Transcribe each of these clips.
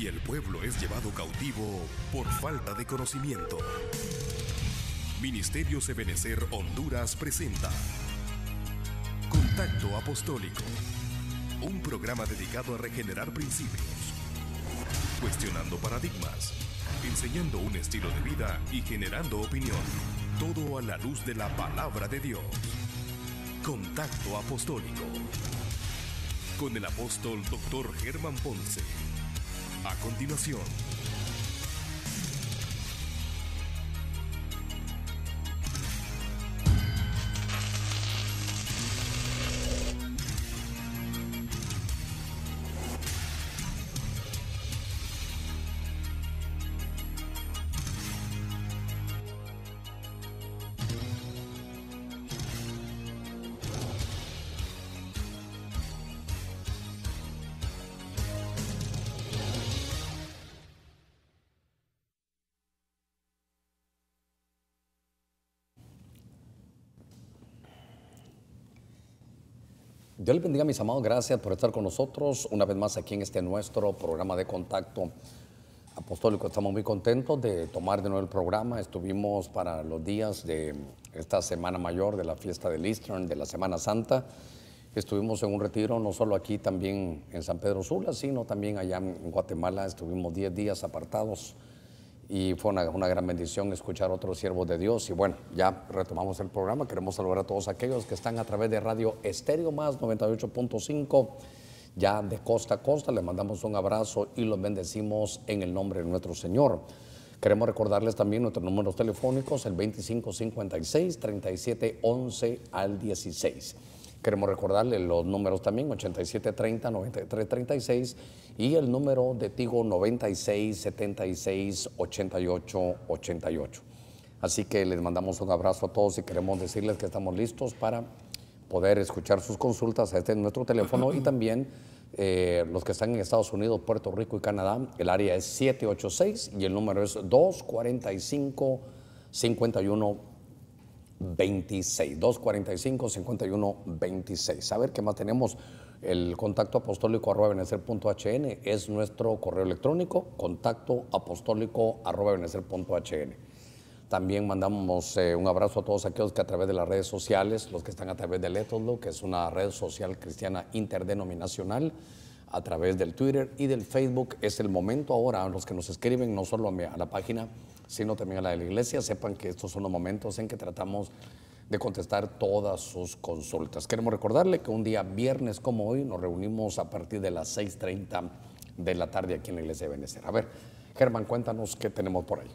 y el pueblo es llevado cautivo por falta de conocimiento. Ministerios Ebenecer Honduras presenta Contacto Apostólico, un programa dedicado a regenerar principios, cuestionando paradigmas, enseñando un estilo de vida y generando opinión, todo a la luz de la palabra de Dios. Contacto Apostólico, con el apóstol Dr. Germán Ponce. A continuación. Dios les bendiga, mis amados. Gracias por estar con nosotros una vez más aquí en este nuestro programa de Contacto Apostólico. Estamos muy contentos de tomar de nuevo el programa. Estuvimos para los días de esta Semana Mayor, de la fiesta del Easter, de la Semana Santa. Estuvimos en un retiro, no solo aquí, también en San Pedro Sula, sino también allá en Guatemala. Estuvimos 10 días apartados y fue una gran bendición escuchar a otros siervos de Dios. Y bueno, ya retomamos el programa. Queremos saludar a todos aquellos que están a través de Radio Estéreo Más 98.5, ya de costa a costa. Les mandamos un abrazo y los bendecimos en el nombre de nuestro Señor. Queremos recordarles también nuestros números telefónicos, el 2556-3711 al 16. Queremos recordarles los números también, 8730-9336 y el número de Tigo 9676-8888. Así que les mandamos un abrazo a todos y queremos decirles que estamos listos para poder escuchar sus consultas. Este es nuestro teléfono y también los que están en Estados Unidos, Puerto Rico y Canadá, el área es 786 y el número es 245-5126. 245-5126. A ver qué más tenemos. El contacto apostólico @benecer.hn es nuestro correo electrónico, contacto apostólico @benecer.hn. También mandamos un abrazo a todos aquellos que a través de las redes sociales, los que están a través de Letoslo, que es una red social cristiana interdenominacional, a través del Twitter y del Facebook. Es el momento ahora, los que nos escriben, no solo a la página, sino también a la de la iglesia, sepan que estos son los momentos en que tratamos de contestar todas sus consultas. Queremos recordarle que un día viernes como hoy nos reunimos a partir de las 6:30 de la tarde aquí en la iglesia de Benecer. A ver, Germán, cuéntanos qué tenemos por ahí.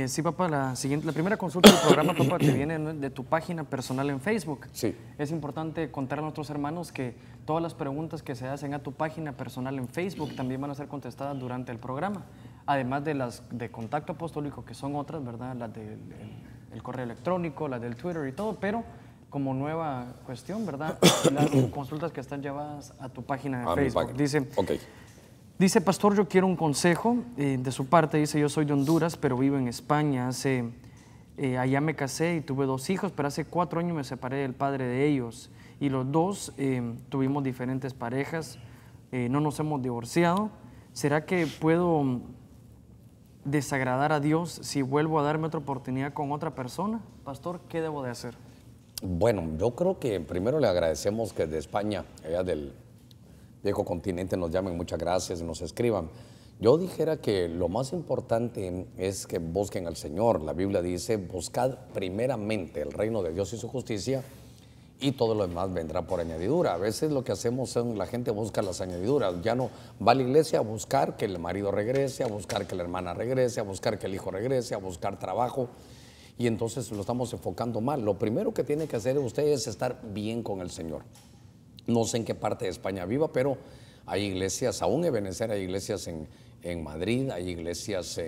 Sí, papá, la primera consulta del programa, papá, te viene de tu página personal en Facebook. Sí. Es importante contar a nuestros hermanos que todas las preguntas que se hacen a tu página personal en Facebook también van a ser contestadas durante el programa, además de las de contacto apostólico, que son otras, ¿verdad? Las del correo electrónico, las del Twitter y todo, pero como nueva cuestión, ¿verdad? Las consultas que están llevadas a tu página de Facebook. Dice, pastor, yo quiero un consejo de su parte. Dice, yo soy de Honduras, pero vivo en España. Allá me casé y tuve 2 hijos, pero hace 4 años me separé del padre de ellos. Y los 2 tuvimos diferentes parejas, no nos hemos divorciado. ¿Será que puedo desagradar a Dios si vuelvo a darme otra oportunidad con otra persona? Pastor, ¿qué debo de hacer? Bueno, yo creo que primero le agradecemos que de España, allá del viejo continente, nos llamen. Muchas gracias y nos escriban. Yo dijera que lo más importante es que busquen al Señor. La Biblia dice, buscad primeramente el reino de Dios y su justicia y todo lo demás vendrá por añadidura. A veces lo que hacemos es, la gente busca las añadiduras. Ya no va a la iglesia a buscar que el marido regrese, a buscar que la hermana regrese, a buscar que el hijo regrese, a buscar trabajo. Y entonces lo estamos enfocando mal. Lo primero que tiene que hacer usted es estar bien con el Señor. No sé en qué parte de España viva, pero hay iglesias, aún en Benecer, hay iglesias en Madrid, hay iglesias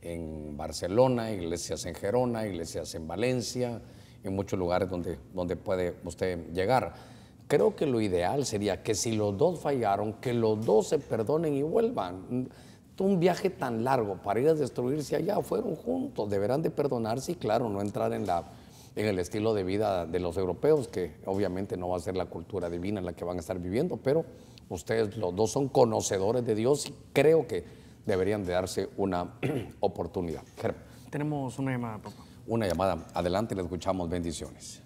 en Barcelona, iglesias en Gerona, iglesias en Valencia, en muchos lugares donde puede usted llegar. Creo que lo ideal sería que si los 2 fallaron, que los 2 se perdonen y vuelvan. Un viaje tan largo para ir a destruirse allá, fueron juntos, deberán de perdonarse y claro, no entrar en en el estilo de vida de los europeos, que obviamente no va a ser la cultura divina en la que van a estar viviendo, pero ustedes los dos son conocedores de Dios y creo que deberían de darse una oportunidad. Tenemos una llamada, papá. Una llamada. Adelante, le escuchamos. Bendiciones.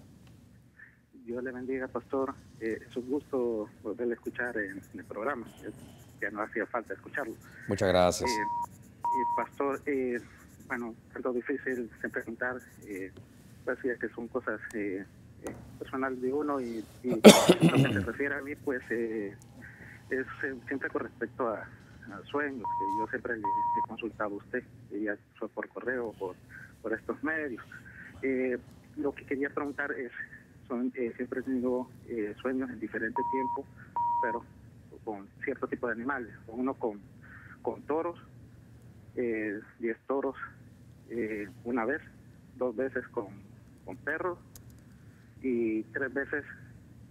Dios le bendiga, pastor. Es un gusto volverle a escuchar en el programa. Ya no hacía falta escucharlo. Muchas gracias. Pastor, bueno, tanto difícil siempre contar, pues ya que son cosas personales de uno y lo que se refiere a mí, pues es siempre con respecto a sueños, que yo siempre le he consultado a usted, ya fue por correo o por estos medios. Lo que quería preguntar es, siempre he tenido sueños en diferentes tiempos, pero con cierto tipo de animales. Uno con toros, 10 toros una vez, 2 veces con perros y 3 veces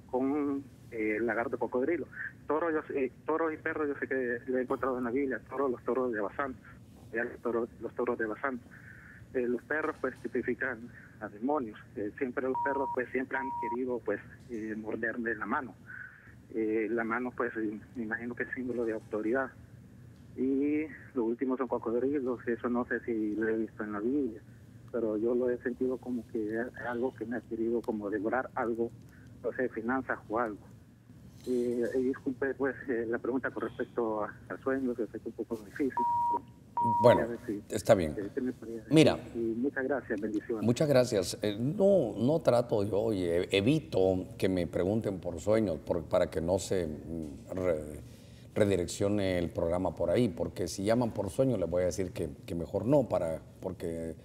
con lagarto cocodrilo. Toros y perros yo sé que lo he encontrado en la Biblia, los toros de Bazán, los toros de Bazán. Los perros pues tipifican a demonios. Siempre los perros pues siempre han querido pues morderme la mano. La mano pues me imagino que es símbolo de autoridad. Y lo último son cocodrilos, eso no sé si lo he visto en la Biblia, pero yo lo he sentido como que es algo que me ha querido como devorar algo, no sé, finanzas o algo. Disculpe pues la pregunta con respecto a sueños, que sé que es un poco difícil. Bueno, está bien. Mira, y muchas gracias, bendiciones. Muchas gracias. No trato yo y evito que me pregunten por sueños para que no se redireccione el programa por ahí, porque si llaman por sueños les voy a decir que mejor no, porque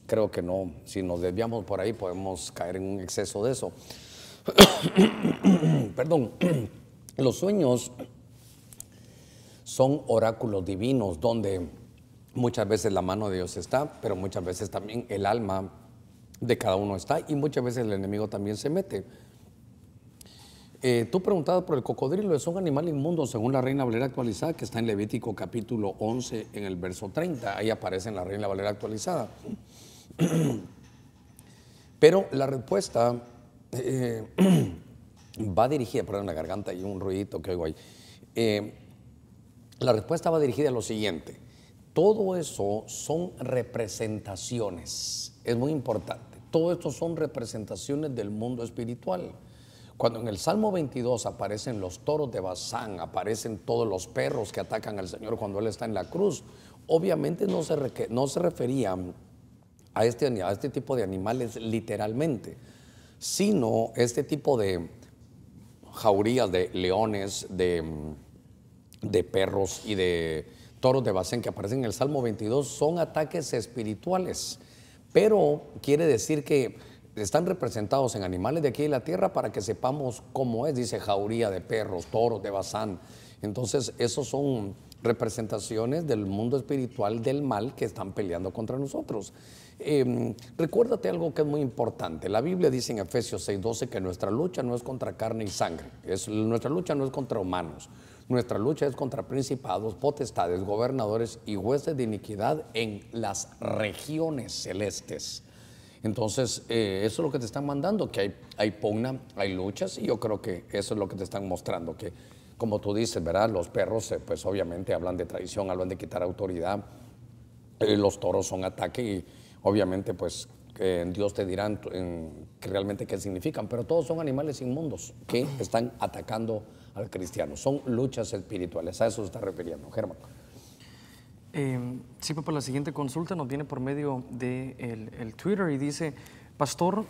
creo que no, si nos desviamos por ahí podemos caer en un exceso de eso. Perdón, los sueños son oráculos divinos donde muchas veces la mano de Dios está, pero muchas veces también el alma de cada uno está y muchas veces el enemigo también se mete. Tú preguntabas por el cocodrilo, es un animal inmundo según la Reina Valera actualizada, que está en Levítico capítulo 11 en el verso 30, ahí aparece en la Reina Valera actualizada. Pero la respuesta va dirigida, perdón, la garganta y un ruidito que oigo ahí. La respuesta va dirigida a lo siguiente: todo eso son representaciones, es muy importante. Todo esto son representaciones del mundo espiritual. Cuando en el Salmo 22 aparecen los toros de Bazán, aparecen todos los perros que atacan al Señor cuando Él está en la cruz, obviamente no se refería a este tipo de animales literalmente, sino este tipo de jaurías de leones, de perros y de toros de Bazán que aparecen en el Salmo 22 son ataques espirituales, pero quiere decir que están representados en animales de aquí de la tierra para que sepamos cómo es, dice jauría de perros, toros de Bazán. Entonces, esos son representaciones del mundo espiritual del mal que están peleando contra nosotros. Recuérdate algo que es muy importante. La Biblia dice en Efesios 6:12 que nuestra lucha no es contra carne y sangre. Nuestra lucha no es contra humanos. Nuestra lucha es contra principados, potestades, gobernadores y jueces de iniquidad en las regiones celestes. Entonces, eso es lo que te están mandando, que hay pugna, hay luchas, y yo creo que eso es lo que te están mostrando, que como tú dices, ¿verdad? Los perros, pues obviamente hablan de traición, hablan de quitar autoridad, los toros son ataque y obviamente pues Dios te dirá realmente qué significan, pero todos son animales inmundos que están atacando al cristiano, son luchas espirituales, a eso se está refiriendo, Germán. Sí, papá, la siguiente consulta nos viene por medio de el Twitter y dice, Pastor,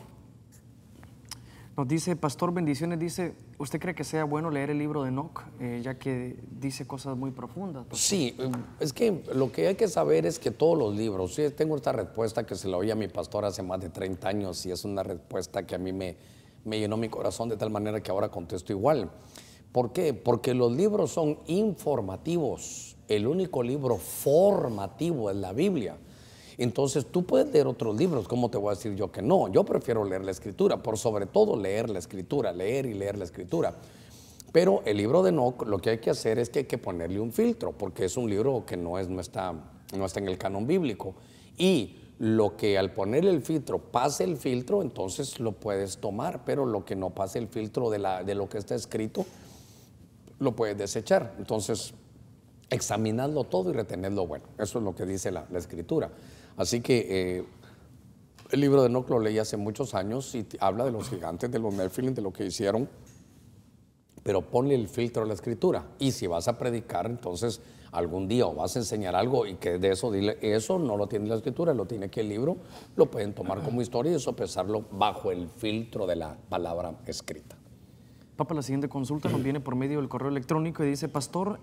bendiciones, dice, ¿usted cree que sea bueno leer el libro de Enoch, ya que dice cosas muy profundas? Pastor? Sí, es que lo que hay que saber es que todos los libros, sí, tengo esta respuesta que se la oí a mi pastor hace más de 30 años y es una respuesta que a mí me llenó mi corazón de tal manera que ahora contesto igual. ¿Por qué? Porque los libros son informativos. El único libro formativo es la Biblia. Entonces tú puedes leer otros libros, ¿cómo te voy a decir yo que no? Yo prefiero leer la Escritura, por sobre todo leer la Escritura, leer y leer la Escritura. Pero el libro de Enoch, lo que hay que hacer es que hay que ponerle un filtro, porque es un libro que no está en el canon bíblico. Y Lo que al poner el filtro pase el filtro, entonces lo puedes tomar, pero lo que no pase el filtro de lo que está escrito, lo puedes desechar. Entonces, examinadlo todo y retenedlo bueno. Eso es lo que dice la Escritura. Así que el libro de Enoc lo leí hace muchos años y habla de los gigantes, de los Nephilim, de lo que hicieron, pero ponle el filtro a la Escritura. Y si vas a predicar, entonces algún día o vas a enseñar algo y que de eso dile, eso no lo tiene la Escritura, lo tiene aquí el libro, lo pueden tomar como historia y sopesarlo bajo el filtro de la palabra escrita. Papa, la siguiente consulta nos viene por medio del correo electrónico y dice: pastor,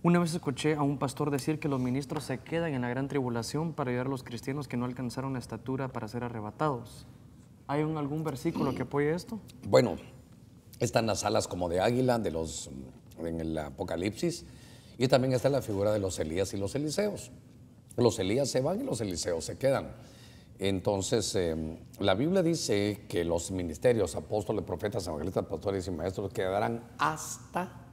una vez escuché a un pastor decir que los ministros se quedan en la gran tribulación para ayudar a los cristianos que no alcanzaron la estatura para ser arrebatados. ¿Hay algún versículo que apoye esto? Bueno, están las alas como de águila en el Apocalipsis, y también está la figura de los Elías y los Eliseos. Los Elías se van y los Eliseos se quedan. Entonces, la Biblia dice que los ministerios, apóstoles, profetas, evangelistas, pastores y maestros quedarán hasta,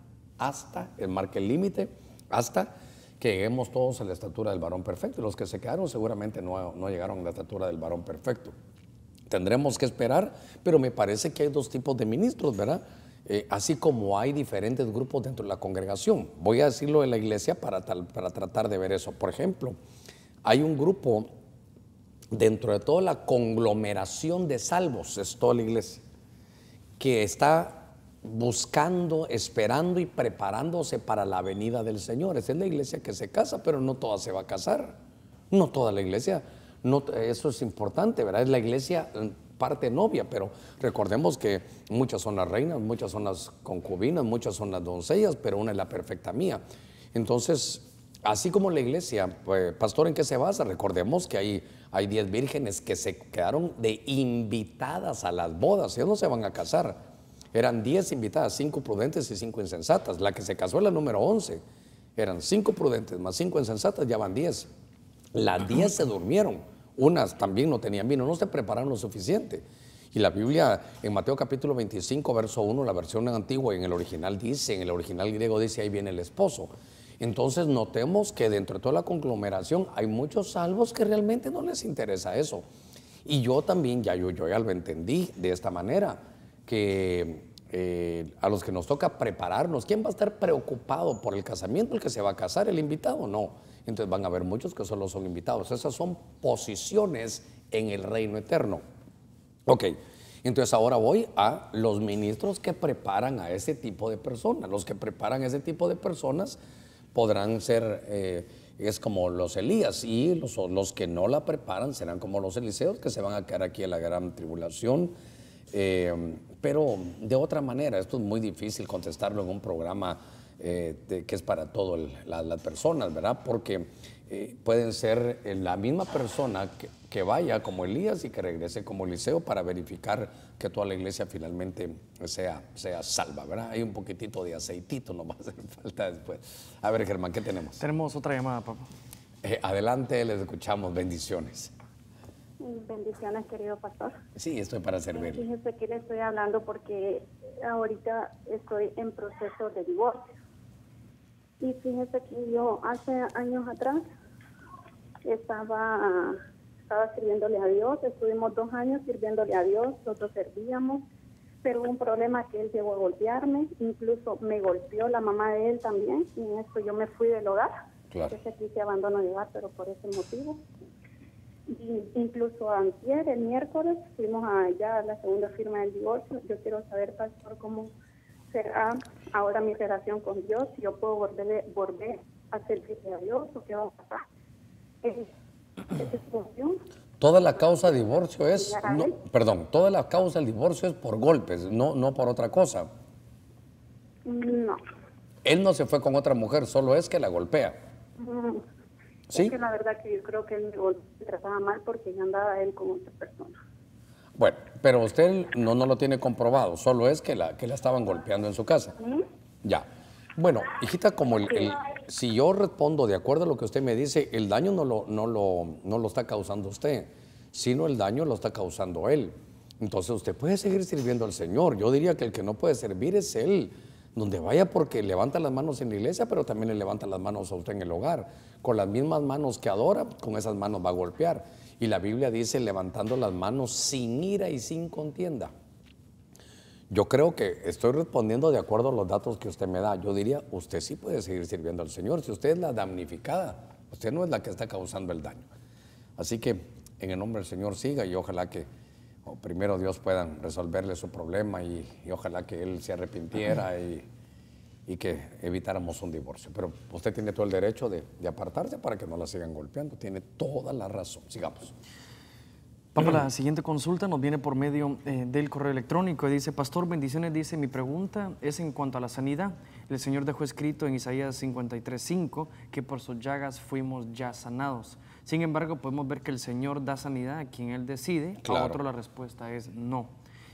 marca el límite, hasta que lleguemos todos a la estatura del varón perfecto. Y los que se quedaron seguramente no llegaron a la estatura del varón perfecto. Tendremos que esperar, pero me parece que hay dos tipos de ministros, ¿verdad? Así como hay diferentes grupos dentro de la congregación. Voy a decirlo en la iglesia para tratar de ver eso. Por ejemplo, hay un grupo dentro de toda la conglomeración de salvos, es toda la iglesia, que está buscando, esperando y preparándose para la venida del Señor. Esa es la iglesia que se casa, pero no toda se va a casar. No toda la iglesia. No, eso es importante, ¿verdad? Es la iglesia parte novia, pero recordemos que muchas son las reinas, muchas son las concubinas, muchas son las doncellas, pero una es la perfecta mía. Entonces, así como la iglesia, pues, pastor, ¿en qué se basa? Recordemos que hay 10 vírgenes que se quedaron de invitadas a las bodas, ellas no se van a casar. Eran 10 invitadas, 5 prudentes y 5 insensatas. La que se casó es la número 11. Eran 5 prudentes más 5 insensatas, ya van 10. Las 10 se durmieron, unas también no tenían vino, no se prepararon lo suficiente. Y la Biblia en Mateo capítulo 25, verso 1, la versión antigua, y en el original dice, en el original griego dice, ahí viene el esposo. Entonces notemos que dentro de toda la conglomeración hay muchos salvos que realmente no les interesa eso. Y yo también, yo ya lo entendí de esta manera, que a los que nos toca prepararnos, ¿quién va a estar preocupado por el casamiento? ¿El que se va a casar, el invitado? No. Entonces van a haber muchos que solo son invitados. Esas son posiciones en el reino eterno. Ok, entonces ahora voy a los ministros que preparan a ese tipo de personas. Los que preparan a ese tipo de personas podrán ser, es como los Elías, y los que no la preparan serán como los Eliseos, que se van a quedar aquí en la gran tribulación. Pero de otra manera, esto es muy difícil contestarlo en un programa que es para todas las personas, ¿verdad? Porque pueden ser la misma persona que vaya como Elías y que regrese como Eliseo para verificar que toda la iglesia finalmente sea salva, ¿verdad? Hay un poquitito de aceitito, nos va a hacer falta después. A ver, Germán, ¿qué tenemos? Tenemos otra llamada, papá. Adelante, les escuchamos. Bendiciones. Bendiciones, querido pastor. Sí, estoy para servir. Fíjese que le estoy hablando porque ahorita estoy en proceso de divorcio. Y fíjese que yo hace años atrás estaba sirviéndole a Dios. Estuvimos 2 años sirviéndole a Dios, nosotros servíamos, pero hubo un problema que él llegó a golpearme, incluso me golpeó la mamá de él también, y en esto yo me fui del hogar. Claro. Entonces aquí se abandonó el hogar, pero por ese motivo. Y incluso antier, el miércoles, fuimos allá a la segunda firma del divorcio. Yo quiero saber, pastor, cómo será ahora mi relación con Dios, si yo puedo volver a servirle a Dios o qué va a pasar. Toda la causa de divorcio es, toda la causa del divorcio es por golpes, no por otra cosa. No. Él no se fue con otra mujer, solo es que la golpea. ¿Sí? Es que la verdad que yo creo que él me trataba mal porque ya andaba él con otra persona. Bueno, pero usted no lo tiene comprobado, solo es que la estaban golpeando en su casa. Ya. Bueno, hijita, como si yo respondo de acuerdo a lo que usted me dice, el daño no lo está causando usted, sino el daño lo está causando él. Entonces usted puede seguir sirviendo al Señor. Yo diría que el que no puede servir es él. Donde vaya, porque levanta las manos en la iglesia, pero también le levanta las manos a usted en el hogar. Con las mismas manos que adora, con esas manos va a golpear. Y la Biblia dice, levantando las manos sin ira y sin contienda. Yo creo que estoy respondiendo de acuerdo a los datos que usted me da. Yo diría, usted sí puede seguir sirviendo al Señor. Si usted es la damnificada, usted no es la que está causando el daño. Así que en el nombre del Señor siga, y ojalá que primero Dios pueda resolverle su problema, y ojalá que él se arrepintiera y que evitáramos un divorcio. Pero usted tiene todo el derecho de apartarse para que no la sigan golpeando. Tiene toda la razón. Sigamos. Papa, la siguiente consulta nos viene por medio del correo electrónico. Dice, Pastor, bendiciones. Dice, mi pregunta es en cuanto a la sanidad. El Señor dejó escrito en Isaías 53:5 que por sus llagas fuimos ya sanados. Sin embargo, podemos ver que el Señor da sanidad a quien Él decide. Claro. A otro la respuesta es no.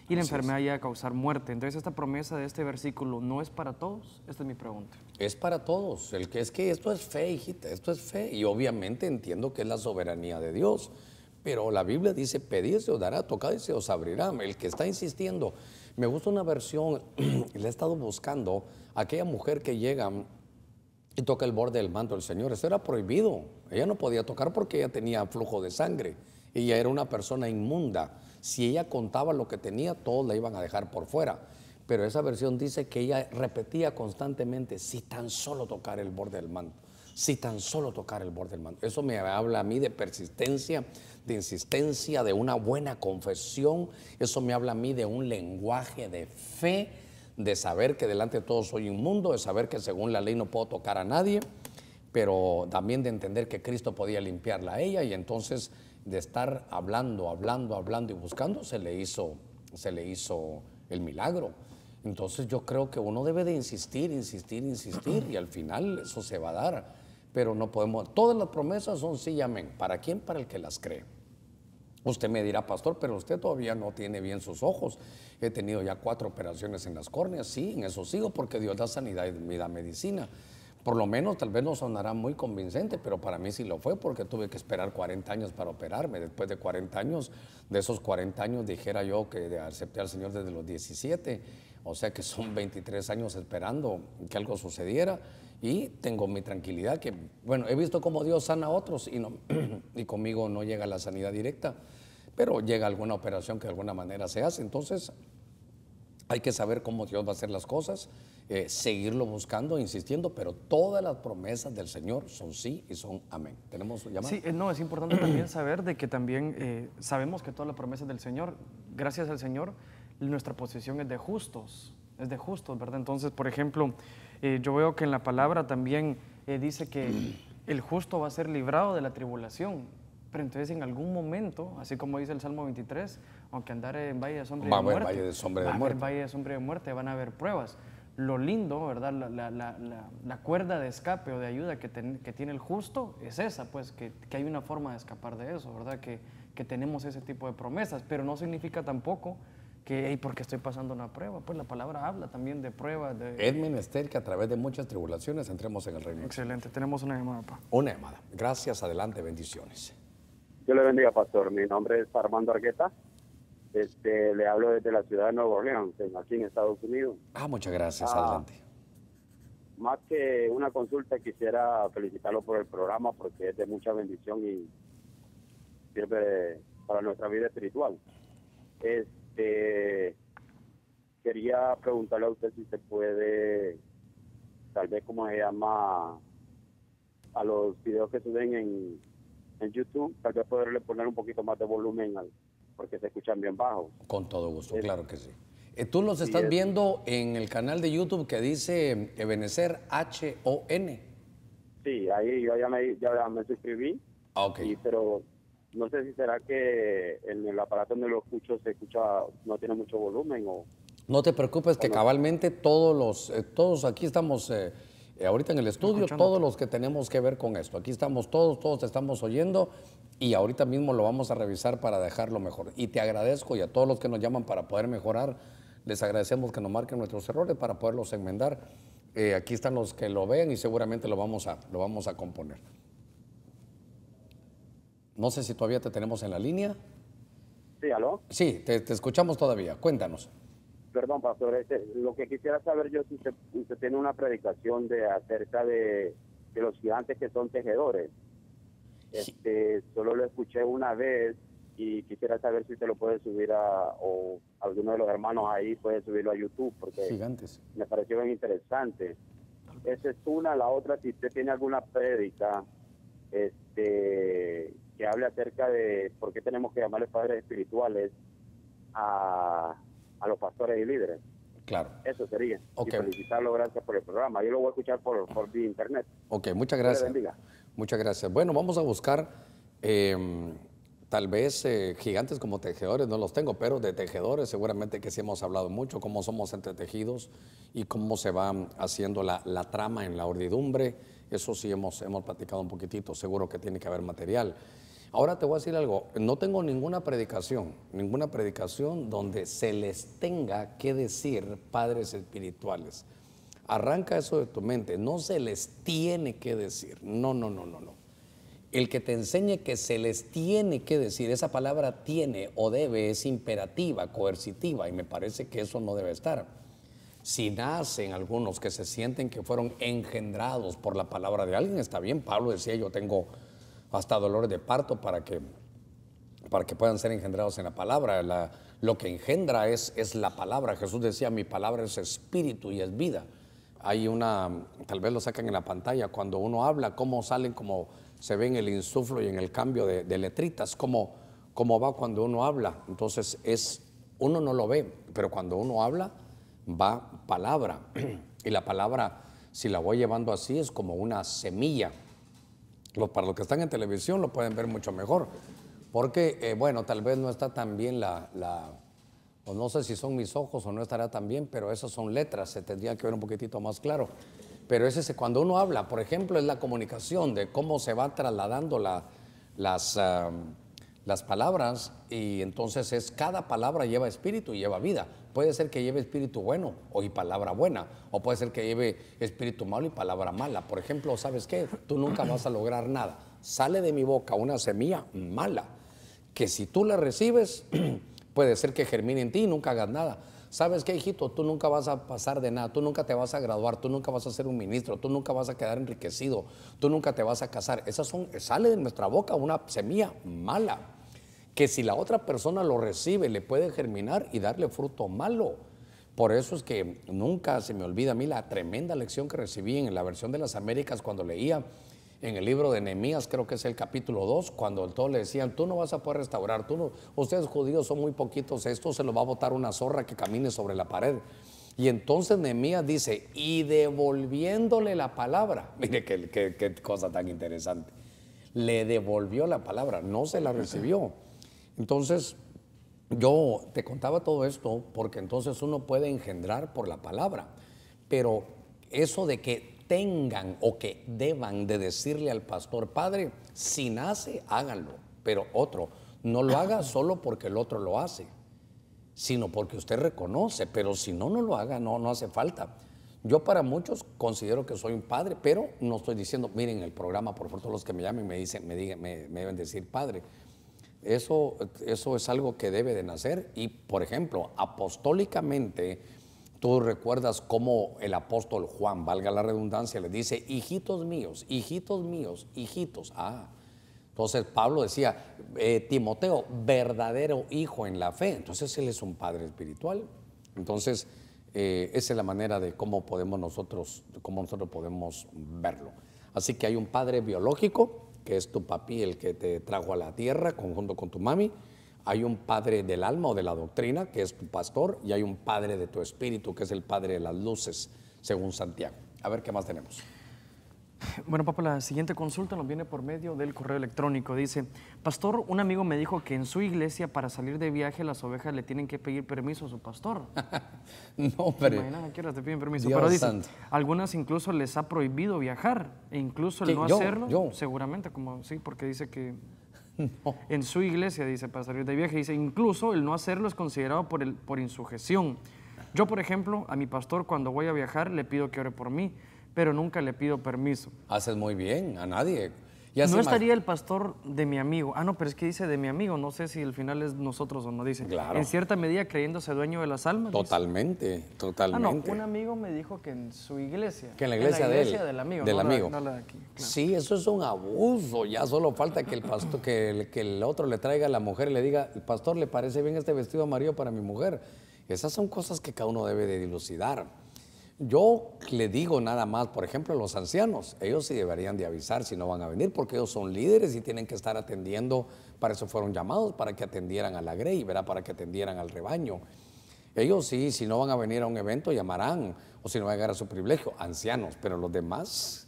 Y la enfermedad llega a causar muerte. Entonces, esta promesa de este versículo no es para todos. Esta es mi pregunta. Es para todos. Es que esto es fe, hijita, esto es fe. Y obviamente entiendo que es la soberanía de Dios. Pero la Biblia dice, pedid se os dará, tocad y se os abrirá. El que está insistiendo, me gusta una versión, le he estado buscando, aquella mujer que llega y toca el borde del manto del Señor. Eso era prohibido. Ella no podía tocar porque ella tenía flujo de sangre. Ella era una persona inmunda. Si ella contaba lo que tenía, todos la iban a dejar por fuera. Pero esa versión dice que ella repetía constantemente, si tan solo tocar el borde del manto. Si tan solo tocar el borde del manto. Eso me habla a mí de persistencia, de insistencia, de una buena confesión. Eso me habla a mí de un lenguaje de fe, de saber que delante de todos soy inmundo, de saber que según la ley no puedo tocar a nadie, pero también de entender que Cristo podía limpiarla a ella, y entonces de estar hablando y buscando, se le hizo el milagro. Entonces yo creo que uno debe de insistir, y al final eso se va a dar. Pero no podemos, todas las promesas son sí y amén. ¿Para quién? Para el que las cree. Usted me dirá, pastor, pero usted todavía no tiene bien sus ojos. He tenido ya 4 operaciones en las córneas. Sí, en eso sigo, porque Dios da sanidad y da medicina. Por lo menos, tal vez no sonará muy convincente, pero para mí sí lo fue, porque tuve que esperar 40 años para operarme. Después de 40 años, de esos 40 años dijera yo que acepté al Señor desde los 17, o sea que son 23 años esperando que algo sucediera, y tengo mi tranquilidad que, bueno, he visto cómo Dios sana a otros y conmigo no llega la sanidad directa, pero llega alguna operación que de alguna manera se hace. Entonces hay que saber cómo Dios va a hacer las cosas, seguirlo buscando, insistiendo, pero todas las promesas del Señor son sí y son amén. ¿Tenemos llamada? Sí, no, es importante también saber de que también sabemos que todas las promesas del Señor, gracias al Señor, nuestra posición es de justos, ¿verdad? Entonces, por ejemplo, yo veo que en la palabra también dice que el justo va a ser librado de la tribulación. Pero entonces en algún momento, así como dice el Salmo 23, aunque andare en valle de sombra de muerte, valle de sombra de va a haber muerte. valle de sombra de muerte, van a haber pruebas. Lo lindo, ¿verdad? La cuerda de escape o de ayuda que tiene el justo es esa, pues, que hay una forma de escapar de eso, ¿verdad? Que tenemos ese tipo de promesas, pero no significa tampoco que, hey, porque estoy pasando una prueba, pues la palabra habla también de pruebas. Es menester que a través de muchas tribulaciones entremos en el reino. Excelente, tenemos una llamada, papá. Una llamada. Gracias, adelante, bendiciones. Dios le bendiga, pastor. Mi nombre es Armando Argueta. Le hablo desde la ciudad de Nueva Orleans, aquí en Estados Unidos. Muchas gracias, adelante. Más que una consulta, quisiera felicitarlo por el programa, porque es de mucha bendición y sirve para nuestra vida espiritual. Quería preguntarle a usted si se puede, tal vez, ¿cómo se llama? A los videos que suben en YouTube, tal vez poderle poner un poquito más de volumen, porque se escuchan bien bajos. Con todo gusto, claro que sí. Tú los estás viendo en el canal de YouTube que dice Ebenezer HON. Sí, ahí yo ya me suscribí. Ok. Pero no sé si será que en el aparato donde lo escucho se escucha, no tiene mucho volumen o... No te preocupes, que cabalmente todos aquí estamos, ahorita en el estudio, todos los que tenemos que ver con esto. Aquí estamos todos te estamos oyendo, y ahorita mismo lo vamos a revisar para dejarlo mejor. Y te agradezco, y a todos los que nos llaman para poder mejorar, les agradecemos que nos marquen nuestros errores para poderlos enmendar. Aquí están los que lo vean y seguramente lo vamos a componer. No sé si todavía te tenemos en la línea. Sí, ¿aló? Sí, te escuchamos todavía. Cuéntanos. perdón, pastor, lo que quisiera saber yo, si usted tiene una predicación acerca de los gigantes que son tejedores. Solo lo escuché una vez y quisiera saber si usted lo puede subir o alguno de los hermanos ahí puede subirlo a YouTube, porque Gigantes. me pareció bien interesante. Esa es una. La otra, si usted tiene alguna prédica que hable acerca de por qué tenemos que llamarles padres espirituales a los pastores y líderes. Claro. Eso sería. Okay. Y felicitarlo, gracias por el programa. Yo lo voy a escuchar por vía internet. Ok, muchas gracias. Muchas gracias. Bueno, vamos a buscar tal vez gigantes como tejedores, no los tengo, pero de tejedores seguramente que sí hemos hablado mucho, cómo somos entretejidos y cómo se va haciendo la trama en la urdidumbre. Eso sí hemos platicado un poquitito, seguro que tiene que haber material. Ahora te voy a decir algo, no tengo ninguna predicación donde se les tenga que decir padres espirituales. Arranca eso de tu mente, no se les tiene que decir, no. El que te enseñe que se les tiene que decir, esa palabra tiene o debe es imperativa, coercitiva, y me parece que eso no debe estar. Si nacen algunos que se sienten que fueron engendrados por la palabra de alguien, está bien. Pablo decía, yo tengo hasta dolores de parto para que puedan ser engendrados en la palabra. Lo que engendra es la palabra. Jesús decía, mi palabra es espíritu y es vida. Hay tal vez lo sacan en la pantalla, cuando uno habla, cómo salen, cómo se ve en el insuflo y en el cambio de letritas, cómo va cuando uno habla. Entonces uno no lo ve, pero cuando uno habla, va palabra. Y la palabra, si la voy llevando así, es como una semilla. Para los que están en televisión lo pueden ver mucho mejor, porque, bueno, tal vez no está tan bien o no sé si son mis ojos o no estará tan bien, pero esas son letras, se tendría que ver un poquitito más claro. Pero cuando uno habla, por ejemplo, es la comunicación de cómo se va trasladando las palabras, y entonces cada palabra lleva espíritu y lleva vida. Puede ser que lleve espíritu bueno y palabra buena, o puede ser que lleve espíritu malo y palabra mala. Por ejemplo, ¿sabes qué? Tú nunca vas a lograr nada. Sale de mi boca una semilla mala, que si tú la recibes, puede ser que germine en ti y nunca hagas nada. ¿Sabes qué, hijito? Tú nunca vas a pasar de nada, tú nunca te vas a graduar, tú nunca vas a ser un ministro, tú nunca vas a quedar enriquecido, tú nunca te vas a casar. Sale de nuestra boca una semilla mala, que si la otra persona lo recibe, le puede germinar y darle fruto malo. Por eso es que nunca se me olvida a mí la tremenda lección que recibí en la versión de las Américas cuando leía en el libro de Nehemías, creo que es el capítulo 2, cuando todos le decían, tú no vas a poder restaurar, ustedes judíos son muy poquitos, esto se lo va a botar una zorra que camine sobre la pared. Y entonces Nehemías dice, y devolviéndole la palabra, mire qué cosa tan interesante, le devolvió la palabra, no se la recibió. Entonces, yo te contaba todo esto porque entonces uno puede engendrar por la palabra, pero eso de que tengan o que deban de decirle al pastor, padre, si nace, háganlo, pero no lo haga solo porque el otro lo hace, sino porque usted reconoce, pero si no lo haga, no hace falta. Yo para muchos considero que soy un padre, pero no estoy diciendo, miren el programa, por favor, todos los que me llamen me deben decir padre. Eso es algo que debe de nacer. Y, por ejemplo, apostólicamente, tú recuerdas cómo el apóstol Juan, valga la redundancia, le dice, hijitos míos, hijitos míos, hijitos. Entonces Pablo decía, Timoteo, verdadero hijo en la fe. Entonces él es un padre espiritual. Entonces, esa es la manera de cómo nosotros podemos verlo. Así que hay un padre biológico, que es tu papi, el que te trajo a la tierra junto con tu mami. Hay un padre del alma o de la doctrina, que es tu pastor, y hay un padre de tu espíritu, que es el padre de las luces, según Santiago. A ver, ¿qué más tenemos? Bueno, papá, la siguiente consulta nos viene por medio del correo electrónico. Dice, pastor, un amigo me dijo que en su iglesia para salir de viaje las ovejas le tienen que pedir permiso a su pastor. No, pero... Imagina, ¿a qué horas te piden permiso? Dios pero dice, santo. Algunas incluso les ha prohibido viajar, e incluso el no hacerlo, seguramente, sí, porque dice que en su iglesia, dice, para salir de viaje, dice, incluso el no hacerlo es considerado por insujeción. Yo, por ejemplo, a mi pastor cuando voy a viajar le pido que ore por mí, pero nunca le pido permiso. Haces muy bien, a nadie. Ya no estaría el pastor de mi amigo. Ah, no, pero es que dice de mi amigo. No sé si al final es nosotros o no dice. Claro. En cierta medida creyéndose dueño de las almas. Totalmente, Dice. totalmente. Ah, no, un amigo me dijo que en su iglesia. Que en la iglesia, de él. Del amigo. Del amigo. No la de aquí, claro. Sí, eso es un abuso. Ya solo falta que el pastor, que el otro le traiga a la mujer y le diga, el pastor, ¿le parece bien este vestido amarillo para mi mujer? Esas son cosas que cada uno debe de dilucidar. Yo le digo nada más, por ejemplo, a los ancianos, ellos sí deberían de avisar si no van a venir, porque ellos son líderes y tienen que estar atendiendo, para eso fueron llamados, para que atendieran a la grey, ¿verdad? Para que atendieran al rebaño. Ellos sí, si no van a venir a un evento, llamarán, o si no van a llegar a su privilegio, ancianos, pero los demás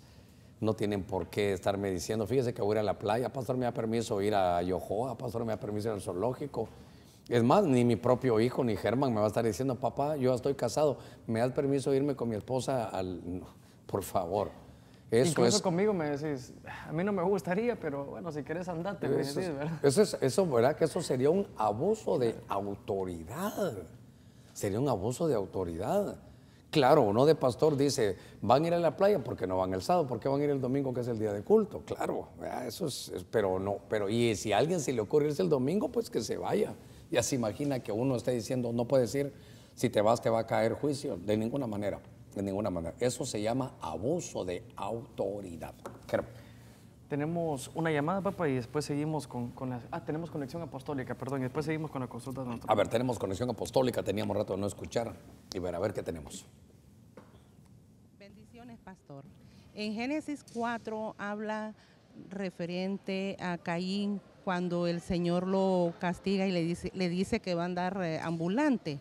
no tienen por qué estarme diciendo, fíjese que voy a ir a la playa, pastor, me da permiso ir a Yohoa, pastor, me da permiso ir al zoológico. Es más, ni mi propio hijo, ni Germán me va a estar diciendo, papá, yo estoy casado, ¿me das permiso de irme con mi esposa al...? No, por favor. Eso incluso es, conmigo me decís, a mí no me gustaría, pero bueno, si querés andate, me decís, ¿verdad? eso, ¿verdad? Que eso sería un abuso de autoridad. Sería un abuso de autoridad. Claro, uno de pastor dice, van a ir a la playa porque no van el sábado, ¿por qué van a ir el domingo que es el día de culto? Claro, eso es, pero no, pero y si a alguien se le ocurre irse el domingo, pues que se vaya. Ya se imagina que uno esté diciendo, no puedes ir, si te vas te va a caer juicio, de ninguna manera, de ninguna manera. Eso se llama abuso de autoridad. Tenemos una llamada, papá, y después seguimos con la... Ah, tenemos conexión apostólica, perdón, y después seguimos con la consulta de nuestro... A ver, tenemos conexión apostólica, teníamos rato de no escuchar, y ver, a ver qué tenemos. Bendiciones, pastor. En Génesis 4 habla referente a Caín cuando el Señor lo castiga y le dice que va a andar deambulando,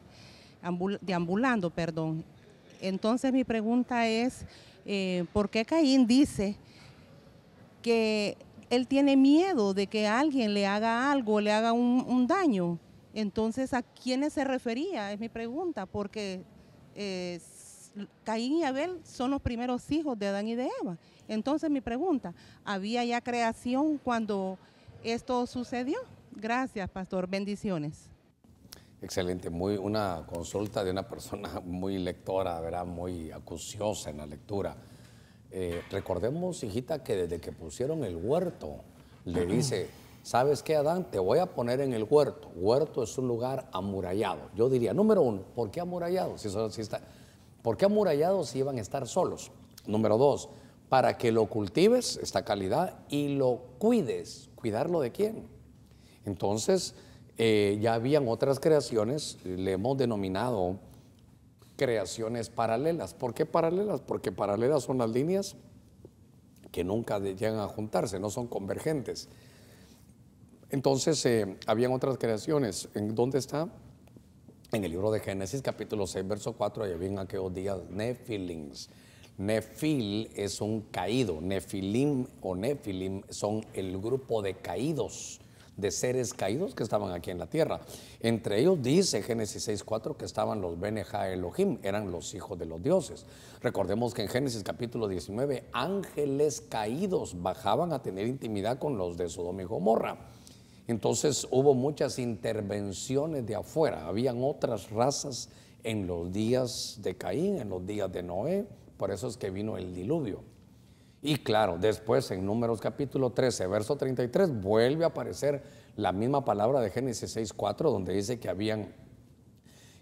perdón. Entonces mi pregunta es, ¿por qué Caín dice que él tiene miedo de que alguien le haga algo, le haga un daño? Entonces, ¿a quiénes se refería? Es mi pregunta, porque Caín y Abel son los primeros hijos de Adán y de Eva. Entonces mi pregunta, ¿había ya creación cuando esto sucedió? Gracias, pastor. Bendiciones. Excelente, una consulta de una persona muy lectora, ¿verdad? Muy acuciosa en la lectura. Recordemos, hijita, que desde que pusieron el huerto, le dice, ¿sabes qué, Adán? Te voy a poner en el huerto. Huerto es un lugar amurallado. Yo diría, número uno, ¿por qué amurallado? ¿Por qué amurallado si iban a estar solos? Número dos, para que lo cultives, esta calidad, y lo cuides. ¿Cuidarlo de quién? Entonces, ya habían otras creaciones, le hemos denominado creaciones paralelas. ¿Por qué paralelas? Porque paralelas son las líneas que nunca llegan a juntarse, no son convergentes. Entonces, habían otras creaciones. ¿En dónde está? En el libro de Génesis, capítulo 6, verso 4, ahí había en aquellos días Nefilins. Nefil es un caído. Nefilim o Nefilim son el grupo de caídos, de seres caídos que estaban aquí en la tierra. Entre ellos dice Génesis 6:4 que estaban los Beneja Elohim, eran los hijos de los dioses. Recordemos que en Génesis capítulo 19 ángeles caídos bajaban a tener intimidad con los de Sodoma y Gomorra. Entonces hubo muchas intervenciones de afuera, habían otras razas en los días de Caín, en los días de Noé, por eso es que vino el diluvio. Y claro, después en Números capítulo 13, verso 33, vuelve a aparecer la misma palabra de Génesis 6:4, donde dice que habían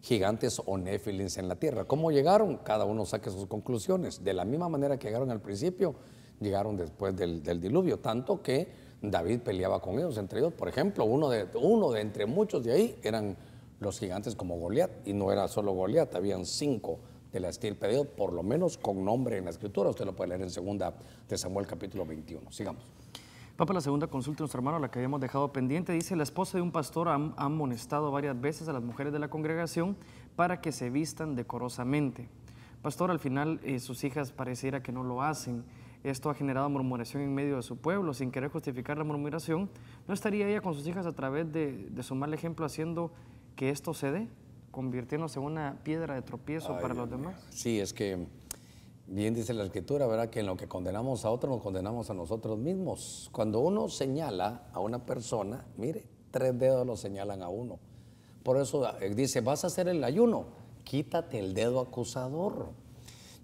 gigantes o nefilins en la tierra. ¿Cómo llegaron? Cada uno saque sus conclusiones. De la misma manera que llegaron al principio, llegaron después del diluvio, tanto que David peleaba con ellos, entre ellos, por ejemplo, uno de entre muchos de ahí eran los gigantes como Goliat, y no era solo Goliat, habían 5 de la estirpe de Dios, por lo menos con nombre en la escritura. Usted lo puede leer en 2 de Samuel capítulo 21. Sigamos. Papa, la segunda consulta de nuestro hermano, la que habíamos dejado pendiente, dice: la esposa de un pastor ha amonestado varias veces a las mujeres de la congregación para que se vistan decorosamente. Pastor, al final sus hijas pareciera que no lo hacen. Esto ha generado murmuración en medio de su pueblo. Sin querer justificar la murmuración, ¿no estaría ella con sus hijas a través de su mal ejemplo haciendo que esto se dé, convirtiéndose en una piedra de tropiezo para los demás? Sí, es que bien dice la Escritura, ¿verdad? Que en lo que condenamos a otros nos condenamos a nosotros mismos. Cuando uno señala a una persona, mire, 3 dedos lo señalan a uno. Por eso dice, vas a hacer el ayuno, quítate el dedo acusador.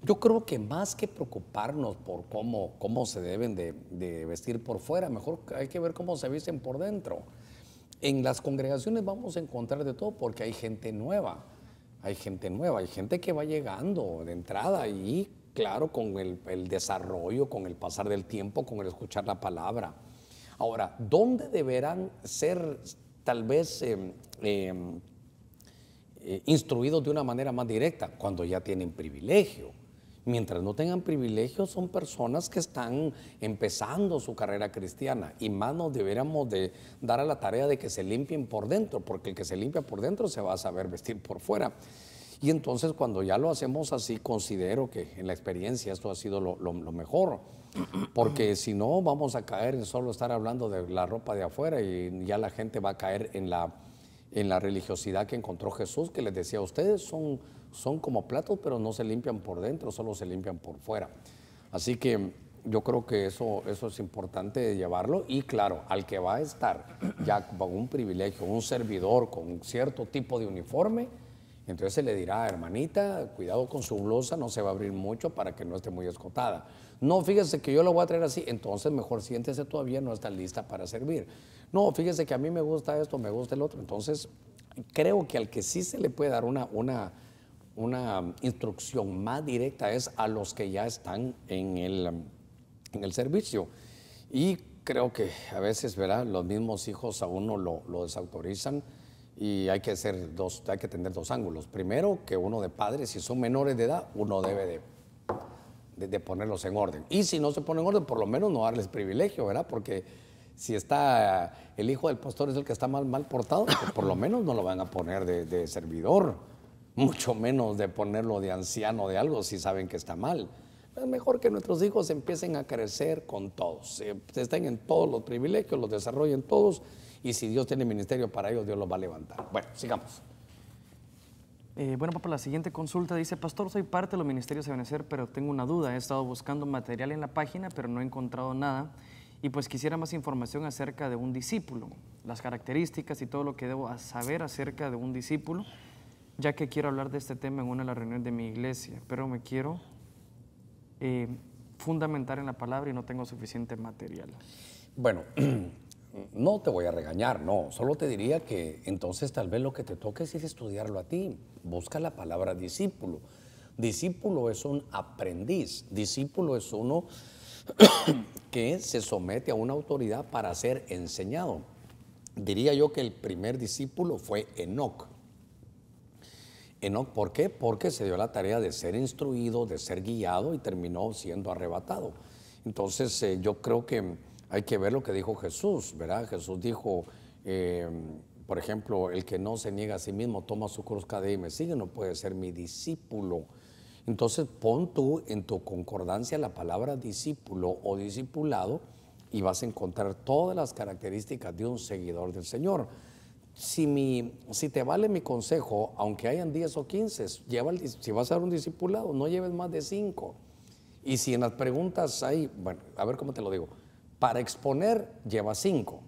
Yo creo que más que preocuparnos por cómo se deben de vestir por fuera, mejor hay que ver cómo se visten por dentro. En las congregaciones vamos a encontrar de todo porque hay gente nueva, hay gente que va llegando de entrada y claro, con el desarrollo, con el pasar del tiempo, con el escuchar la palabra. Ahora, ¿dónde deberán ser tal vez instruidos de una manera más directa? Cuando ya tienen privilegio. Mientras no tengan privilegio, son personas que están empezando su carrera cristiana y más nos deberíamos de dar a la tarea de que se limpien por dentro, porque el que se limpia por dentro se va a saber vestir por fuera. Y entonces cuando ya lo hacemos así, considero que en la experiencia esto ha sido lo mejor, porque si no vamos a caer en solo estar hablando de la ropa de afuera y ya la gente va a caer en la religiosidad que encontró Jesús, que les decía a ustedes, son como platos, pero no se limpian por dentro, solo se limpian por fuera. Así que yo creo que eso es importante llevarlo y claro, al que va a estar ya con un privilegio, un servidor con cierto tipo de uniforme, entonces se le dirá, hermanita, cuidado con su blusa, no se va a abrir mucho para que no esté muy escotada. No, fíjese que yo lo voy a traer así, entonces mejor siéntese, todavía no está lista para servir. No, fíjese que a mí me gusta esto, me gusta el otro. Entonces, creo que al que sí se le puede dar una instrucción más directa es a los que ya están en el servicio. Y creo que a veces, ¿verdad?, los mismos hijos a uno lo desautorizan y hay que tener dos ángulos. Primero, que uno de padres, si son menores de edad, uno debe de ponerlos en orden. Y si no se pone en orden, por lo menos no darles privilegio, ¿verdad? Porque si está el hijo del pastor es el que está mal portado, pues por lo menos no lo van a poner de servidor, mucho menos de ponerlo de anciano de algo si saben que está mal. Es mejor que nuestros hijos empiecen a crecer con todos, estén en todos los privilegios, los desarrollen todos, y si Dios tiene ministerio para ellos, Dios los va a levantar. Bueno, sigamos. Bueno, papá, la siguiente consulta dice: pastor, soy parte de los ministerios de Benecer, pero tengo una duda. He estado buscando material en la página, pero no he encontrado nada. Y pues quisiera más información acerca de un discípulo, las características y todo lo que debo saber acerca de un discípulo, ya que quiero hablar de este tema en una de las reuniones de mi iglesia, pero me quiero fundamentar en la palabra y no tengo suficiente material. Bueno, no te voy a regañar, no, solo te diría que entonces tal vez lo que te toque es estudiarlo a ti. Busca la palabra discípulo. Discípulo es un aprendiz, discípulo es uno que se somete a una autoridad para ser enseñado. Diría yo que el primer discípulo fue Enoc. Enoc, ¿por qué? Porque se dio la tarea de ser instruido, de ser guiado y terminó siendo arrebatado. Entonces yo creo que hay que ver lo que dijo Jesús, ¿verdad? Jesús dijo, por ejemplo, el que no se niega a sí mismo, toma su cruz cada día y me sigue, no puede ser mi discípulo. Entonces pon tú en tu concordancia la palabra discípulo o discipulado y vas a encontrar todas las características de un seguidor del Señor. Si te vale mi consejo, aunque hayan 10 o 15, si vas a dar un discipulado, no lleves más de 5. Y si en las preguntas hay, bueno, a ver cómo te lo digo, para exponer lleva 5,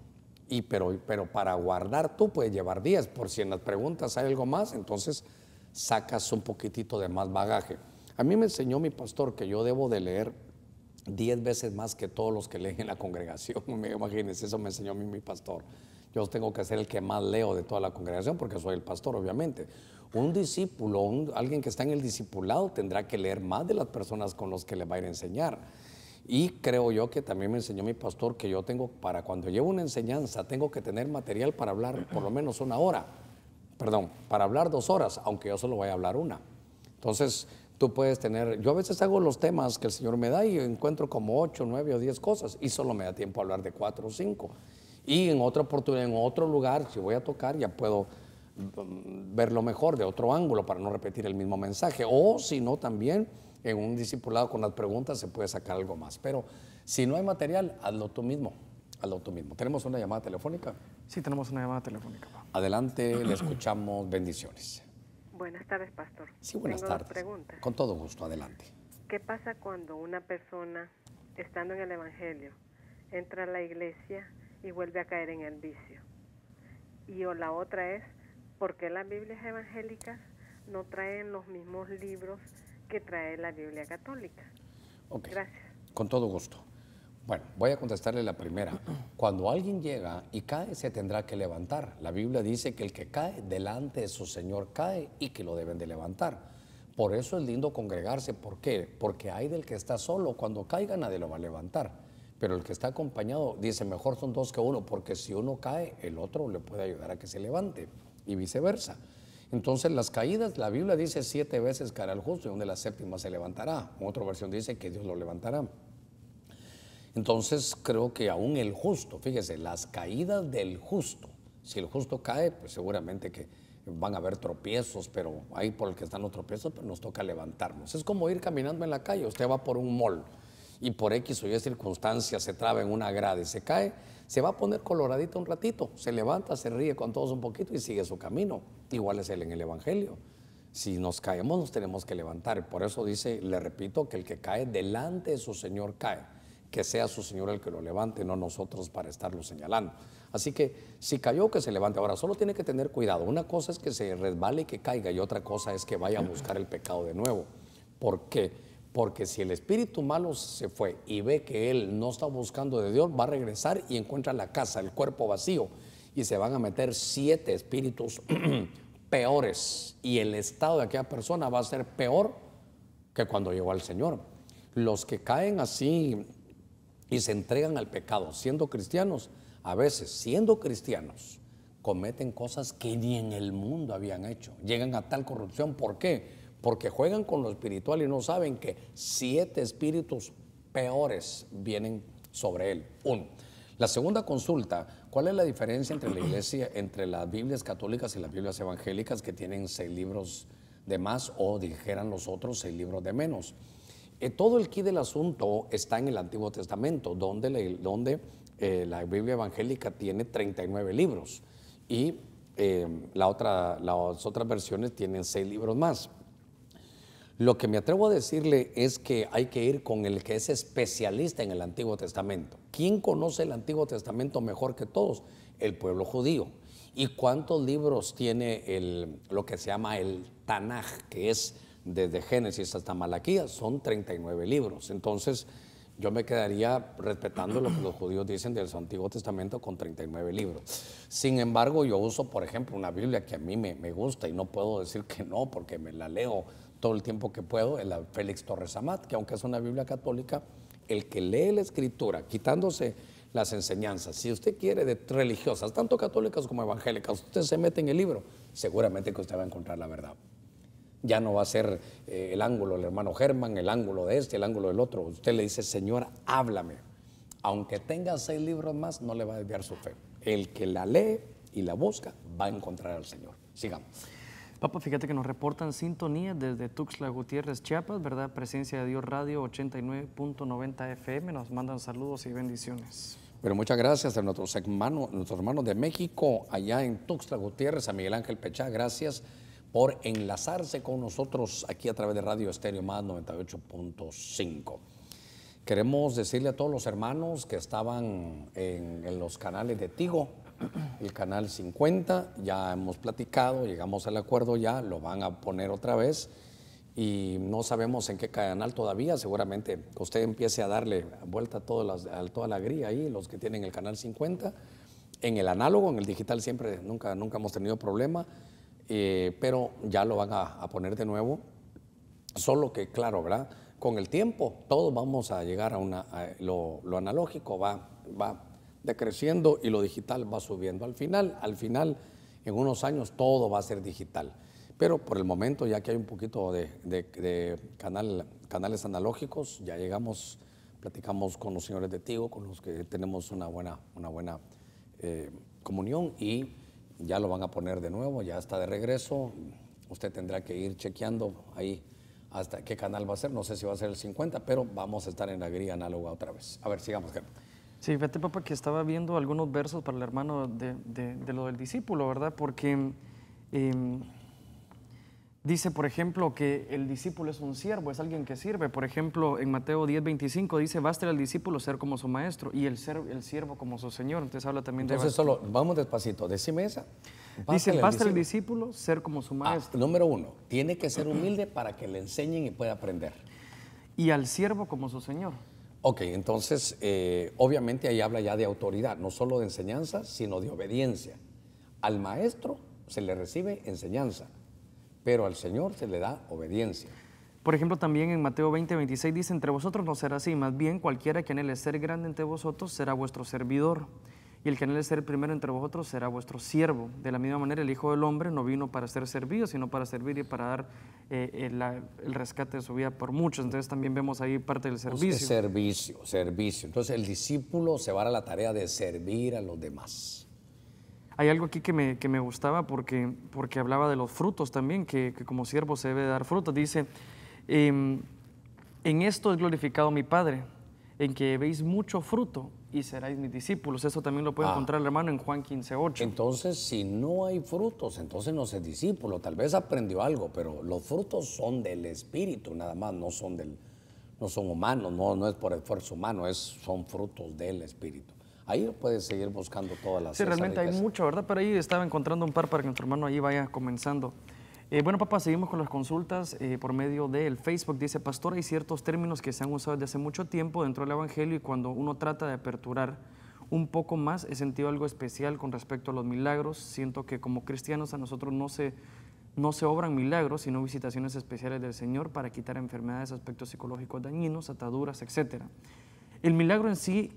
pero para guardar tú puedes llevar 10, por si en las preguntas hay algo más, entonces sacas un poquitito de más bagaje. A mí me enseñó mi pastor que yo debo de leer 10 veces más que todos los que leen en la congregación. Imagínense, eso me enseñó a mí mi pastor. Yo tengo que ser el que más leo de toda la congregación porque soy el pastor, obviamente. Un discípulo, alguien que está en el discipulado tendrá que leer más de las personas con las que le va a ir a enseñar. Y creo yo que también me enseñó mi pastor que yo tengo, para cuando llevo una enseñanza, tengo que tener material para hablar por lo menos una hora. Perdón, para hablar 2 horas, aunque yo solo vaya a hablar 1. Entonces, tú puedes tener, yo a veces hago los temas que el Señor me da y encuentro como 8, 9 o 10 cosas y solo me da tiempo a hablar de 4 o 5. Y en otra oportunidad, en otro lugar, si voy a tocar, ya puedo verlo mejor de otro ángulo para no repetir el mismo mensaje. O si no, también en un discipulado con las preguntas se puede sacar algo más. Pero si no hay material, hazlo tú mismo. Hazlo tú mismo. ¿Tenemos una llamada telefónica? Sí, tenemos una llamada telefónica. Adelante, le escuchamos. Bendiciones. Buenas tardes, pastor. Sí, buenas Tengo tardes. 2 preguntas. Con todo gusto, adelante. ¿Qué pasa cuando una persona, estando en el Evangelio, entra a la iglesia y vuelve a caer en el vicio? Y la otra es, ¿por qué las Biblias evangélicas no traen los mismos libros que trae la Biblia católica. Ok. Gracias. Con todo gusto. Bueno, voy a contestarle la primera. Cuando alguien llega y cae, se tendrá que levantar. La Biblia dice que el que cae delante de su Señor cae y que lo deben de levantar. Por eso es lindo congregarse. ¿Por qué? Porque hay del que está solo. Cuando caiga nadie lo va a levantar. Pero el que está acompañado dice, mejor son dos que uno, porque si uno cae, el otro le puede ayudar a que se levante y viceversa. Entonces las caídas, la Biblia dice 7 veces caerá el justo y donde la séptima se levantará. En otra versión dice que Dios lo levantará. Entonces creo que aún el justo, fíjese, las caídas del justo, si el justo cae, pues seguramente que van a haber tropiezos, pero ahí por el que están los tropiezos, pues nos toca levantarnos. Es como ir caminando en la calle, usted va por un mall y por X o Y circunstancias se traba en una grada y se cae, se va a poner coloradito un ratito, se levanta, se ríe con todos un poquito y sigue su camino. Igual es él en el Evangelio. Si nos caemos, nos tenemos que levantar. Por eso dice, le repito, que el que cae delante de su Señor cae. Que sea su Señor el que lo levante, no nosotros para estarlo señalando. Así que si cayó, que se levante. Ahora, solo tiene que tener cuidado. Una cosa es que se resbale y que caiga, y otra cosa es que vaya a buscar el pecado de nuevo. ¿Por qué? Porque si el espíritu malo se fue y ve que él no está buscando de Dios, va a regresar y encuentra la casa, el cuerpo vacío, y se van a meter 7 espíritus peores, y el estado de aquella persona va a ser peor que cuando llegó al Señor. Los que caen así y se entregan al pecado siendo cristianos, a veces siendo cristianos cometen cosas que ni en el mundo habían hecho, llegan a tal corrupción. ¿Por qué? Porque juegan con lo espiritual y no saben que 7 espíritus peores vienen sobre él. 1. La segunda consulta, ¿cuál es la diferencia entre la iglesia, entre las Biblias católicas y las Biblias evangélicas, que tienen 6 libros de más, o dijeran los otros 6 libros de menos? Todo el quid del asunto está en el Antiguo Testamento, donde la Biblia evangélica tiene 39 libros y las otras versiones tienen 6 libros más. Lo que me atrevo a decirle es que hay que ir con el que es especialista en el Antiguo Testamento. ¿Quién conoce el Antiguo Testamento mejor que todos? El pueblo judío. ¿Y cuántos libros tiene lo que se llama el Tanaj, que es desde Génesis hasta Malaquías? Son 39 libros. Entonces yo me quedaría respetando lo que los judíos dicen del Antiguo Testamento con 39 libros. Sin embargo, yo uso, por ejemplo, una Biblia que a mí me gusta y no puedo decir que no, porque me la leo todo el tiempo que puedo, es la Félix Torres Amat, que aunque es una Biblia católica, el que lee la Escritura, quitándose las enseñanzas, si usted quiere, de religiosas, tanto católicas como evangélicas, usted se mete en el libro, seguramente que usted va a encontrar la verdad. Ya no va a ser el ángulo del hermano Germán, el ángulo de este, el ángulo del otro. Usted le dice, Señor, háblame. Aunque tenga 6 libros más, no le va a desviar su fe. El que la lee y la busca va a encontrar al Señor. Sigamos. Papa, fíjate que nos reportan sintonía desde Tuxtla Gutiérrez, Chiapas, ¿verdad? Presencia de Dios Radio 89.90 FM. Nos mandan saludos y bendiciones. Pero muchas gracias a nuestros hermanos de México, allá en Tuxtla Gutiérrez, a Miguel Ángel Pechá, gracias por enlazarse con nosotros aquí a través de Radio Estéreo Más 98.5. Queremos decirle a todos los hermanos que estaban en los canales de Tigo, el canal 50, ya hemos platicado, llegamos al acuerdo ya, lo van a poner otra vez y no sabemos en qué canal todavía. Seguramente usted empiece a darle vuelta a toda la grilla ahí, los que tienen el canal 50, en el análogo, en el digital siempre, nunca hemos tenido problema. Pero ya lo van a poner de nuevo, solo que claro, ¿verdad? Con el tiempo todos vamos a llegar a lo analógico va decreciendo y lo digital va subiendo. Al final, en unos años todo va a ser digital, pero por el momento, ya que hay un poquito de canales analógicos, ya llegamos, platicamos con los señores de Tigo, con los que tenemos una buena comunión, y ya lo van a poner de nuevo, ya está de regreso. Usted tendrá que ir chequeando ahí hasta qué canal va a ser. No sé si va a ser el 50, pero vamos a estar en la grilla análoga otra vez. A ver, sigamos, Germán. Sí, fíjate, papá, que estaba viendo algunos versos para el hermano de lo del discípulo, ¿verdad? Porque Dice, por ejemplo, que el discípulo es un siervo, es alguien que sirve. Por ejemplo, en Mateo 10:25 dice, basta al discípulo ser como su maestro y el siervo como su señor. Entonces habla también de... Entonces solo, vamos despacito, decime esa. Dice, basta al discípulo ser como su maestro. Número 1, tiene que ser humilde para que le enseñen y pueda aprender. Y al siervo como su señor. Ok, entonces, obviamente ahí habla ya de autoridad, no solo de enseñanza, sino de obediencia. Al maestro se le recibe enseñanza, pero al Señor se le da obediencia. Por ejemplo, también en Mateo 20:26 dice, entre vosotros no será así, más bien cualquiera que anhele ser grande entre vosotros será vuestro servidor, y el que anhele ser el primero entre vosotros será vuestro siervo. De la misma manera, el Hijo del Hombre no vino para ser servido, sino para servir y para dar el rescate de su vida por muchos. Entonces también vemos ahí parte del servicio. Servicio. Entonces el discípulo se va a la tarea de servir a los demás. Hay algo aquí que me gustaba porque hablaba de los frutos también, que como siervo se debe dar frutos. Dice, en esto es glorificado mi Padre, en que veis mucho fruto y seráis mis discípulos. Eso también lo puede encontrar el hermano en Juan 15:8. Entonces, si no hay frutos, entonces no es discípulo. Tal vez aprendió algo, pero los frutos son del Espíritu nada más, no son humanos, no es por esfuerzo humano, son frutos del Espíritu. Ahí puedes seguir buscando todas las... Sí, realmente hay mucho, ¿verdad? Pero ahí estaba encontrando un par para que nuestro hermano ahí vaya comenzando. Bueno, papá, seguimos con las consultas por medio del Facebook. Dice, pastor, hay ciertos términos que se han usado desde hace mucho tiempo dentro del Evangelio y cuando uno trata de aperturar un poco más, he sentido algo especial con respecto a los milagros. Siento que como cristianos a nosotros no se obran milagros, sino visitaciones especiales del Señor para quitar enfermedades, aspectos psicológicos dañinos, ataduras, etc. El milagro en sí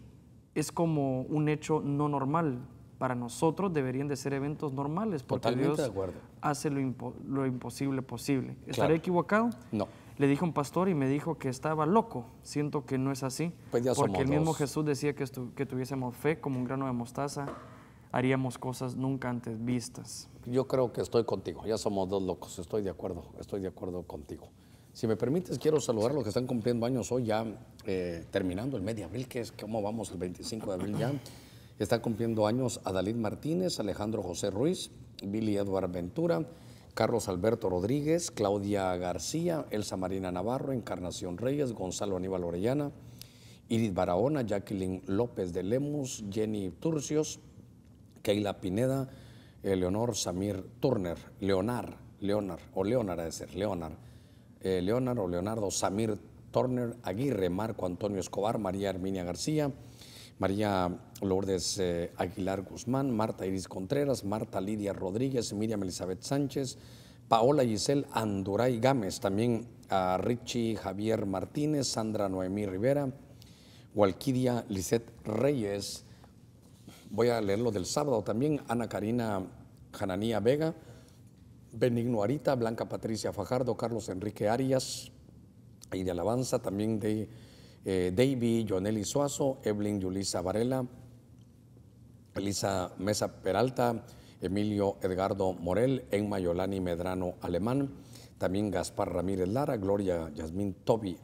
es como un hecho no normal. Para nosotros deberían de ser eventos normales, porque Totalmente Dios de acuerdo. hace lo imposible posible. ¿Estaré Claro. equivocado? No. Le dije a un pastor y me dijo que estaba loco. Siento que no es así, Pues ya porque somos el mismo dos. Jesús decía que tuviésemos fe como un grano de mostaza, haríamos cosas nunca antes vistas. Yo creo que estoy contigo, ya somos dos locos, estoy de acuerdo contigo. Si me permites, quiero saludar a los que están cumpliendo años hoy, ya terminando el mes de abril, que es como vamos el 25 de abril ya. Están cumpliendo años Adalid Martínez, Alejandro José Ruiz, Billy Edward Ventura, Carlos Alberto Rodríguez, Claudia García, Elsa Marina Navarro, Encarnación Reyes, Gonzalo Aníbal Orellana, Iris Barahona, Jacqueline López de Lemus, Jenny Turcios, Keila Pineda, Leonor Samir Turner, Leonard o Leonardo Samir Turner Aguirre, Marco Antonio Escobar, María Herminia García, María Lourdes Aguilar Guzmán, Marta Iris Contreras, Marta Lidia Rodríguez, Miriam Elizabeth Sánchez, Paola Giselle Anduray Gámez, también a Richie Javier Martínez, Sandra Noemí Rivera, Walquidia Lisette Reyes, voy a leerlo del sábado también, Ana Karina Jananía Vega, Benigno Arita, Blanca Patricia Fajardo, Carlos Enrique Arias, y de alabanza también de Davy Joneli Suazo, Evelyn Yulisa Varela, Elisa Mesa Peralta, Emilio Edgardo Morel, Enma Yolani Medrano Alemán, también Gaspar Ramírez Lara, Gloria Yasmín Tobi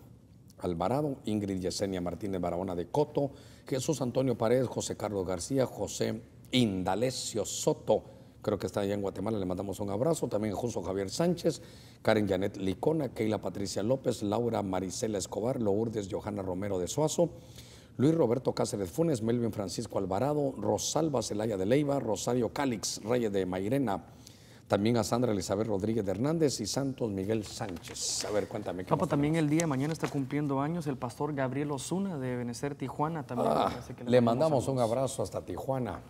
Alvarado, Ingrid Yesenia Martínez Barahona de Coto, Jesús Antonio Paredes, José Carlos García, José Indalecio Soto, creo que está allá en Guatemala, le mandamos un abrazo, también Justo Javier Sánchez, Karen Janet Licona, Keila Patricia López, Laura Maricela Escobar, Lourdes Johanna Romero de Suazo, Luis Roberto Cáceres Funes, Melvin Francisco Alvarado, Rosalba Celaya de Leiva, Rosario Cálix Reyes de Mairena, también a Sandra Elizabeth Rodríguez de Hernández y Santos Miguel Sánchez. A ver, cuéntame. Papá, también el día de mañana está cumpliendo años el pastor Gabriel Osuna de Benecer Tijuana. También le mandamos un abrazo hasta Tijuana.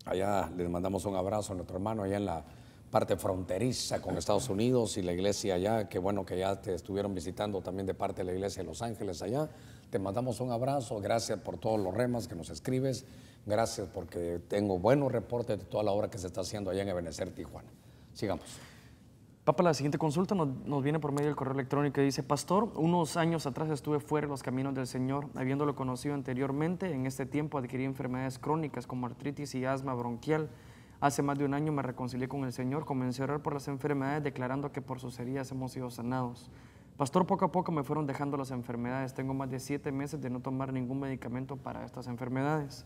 Allá les mandamos un abrazo a nuestro hermano allá en la parte fronteriza con Estados Unidos y la iglesia allá, qué bueno que ya te estuvieron visitando también de parte de la iglesia de Los Ángeles allá. Te mandamos un abrazo, gracias por todos los remas que nos escribes, gracias porque tengo buenos reportes de toda la obra que se está haciendo allá en Ebenezer, Tijuana. Sigamos. Papá, la siguiente consulta nos viene por medio del correo electrónico y dice, pastor, unos años atrás estuve fuera de los caminos del Señor, habiéndolo conocido anteriormente, en este tiempo adquirí enfermedades crónicas como artritis y asma bronquial. Hace más de un año me reconcilié con el Señor, comencé a orar por las enfermedades, declarando que por sus heridas hemos sido sanados. Pastor, poco a poco me fueron dejando las enfermedades, tengo más de 7 meses de no tomar ningún medicamento para estas enfermedades.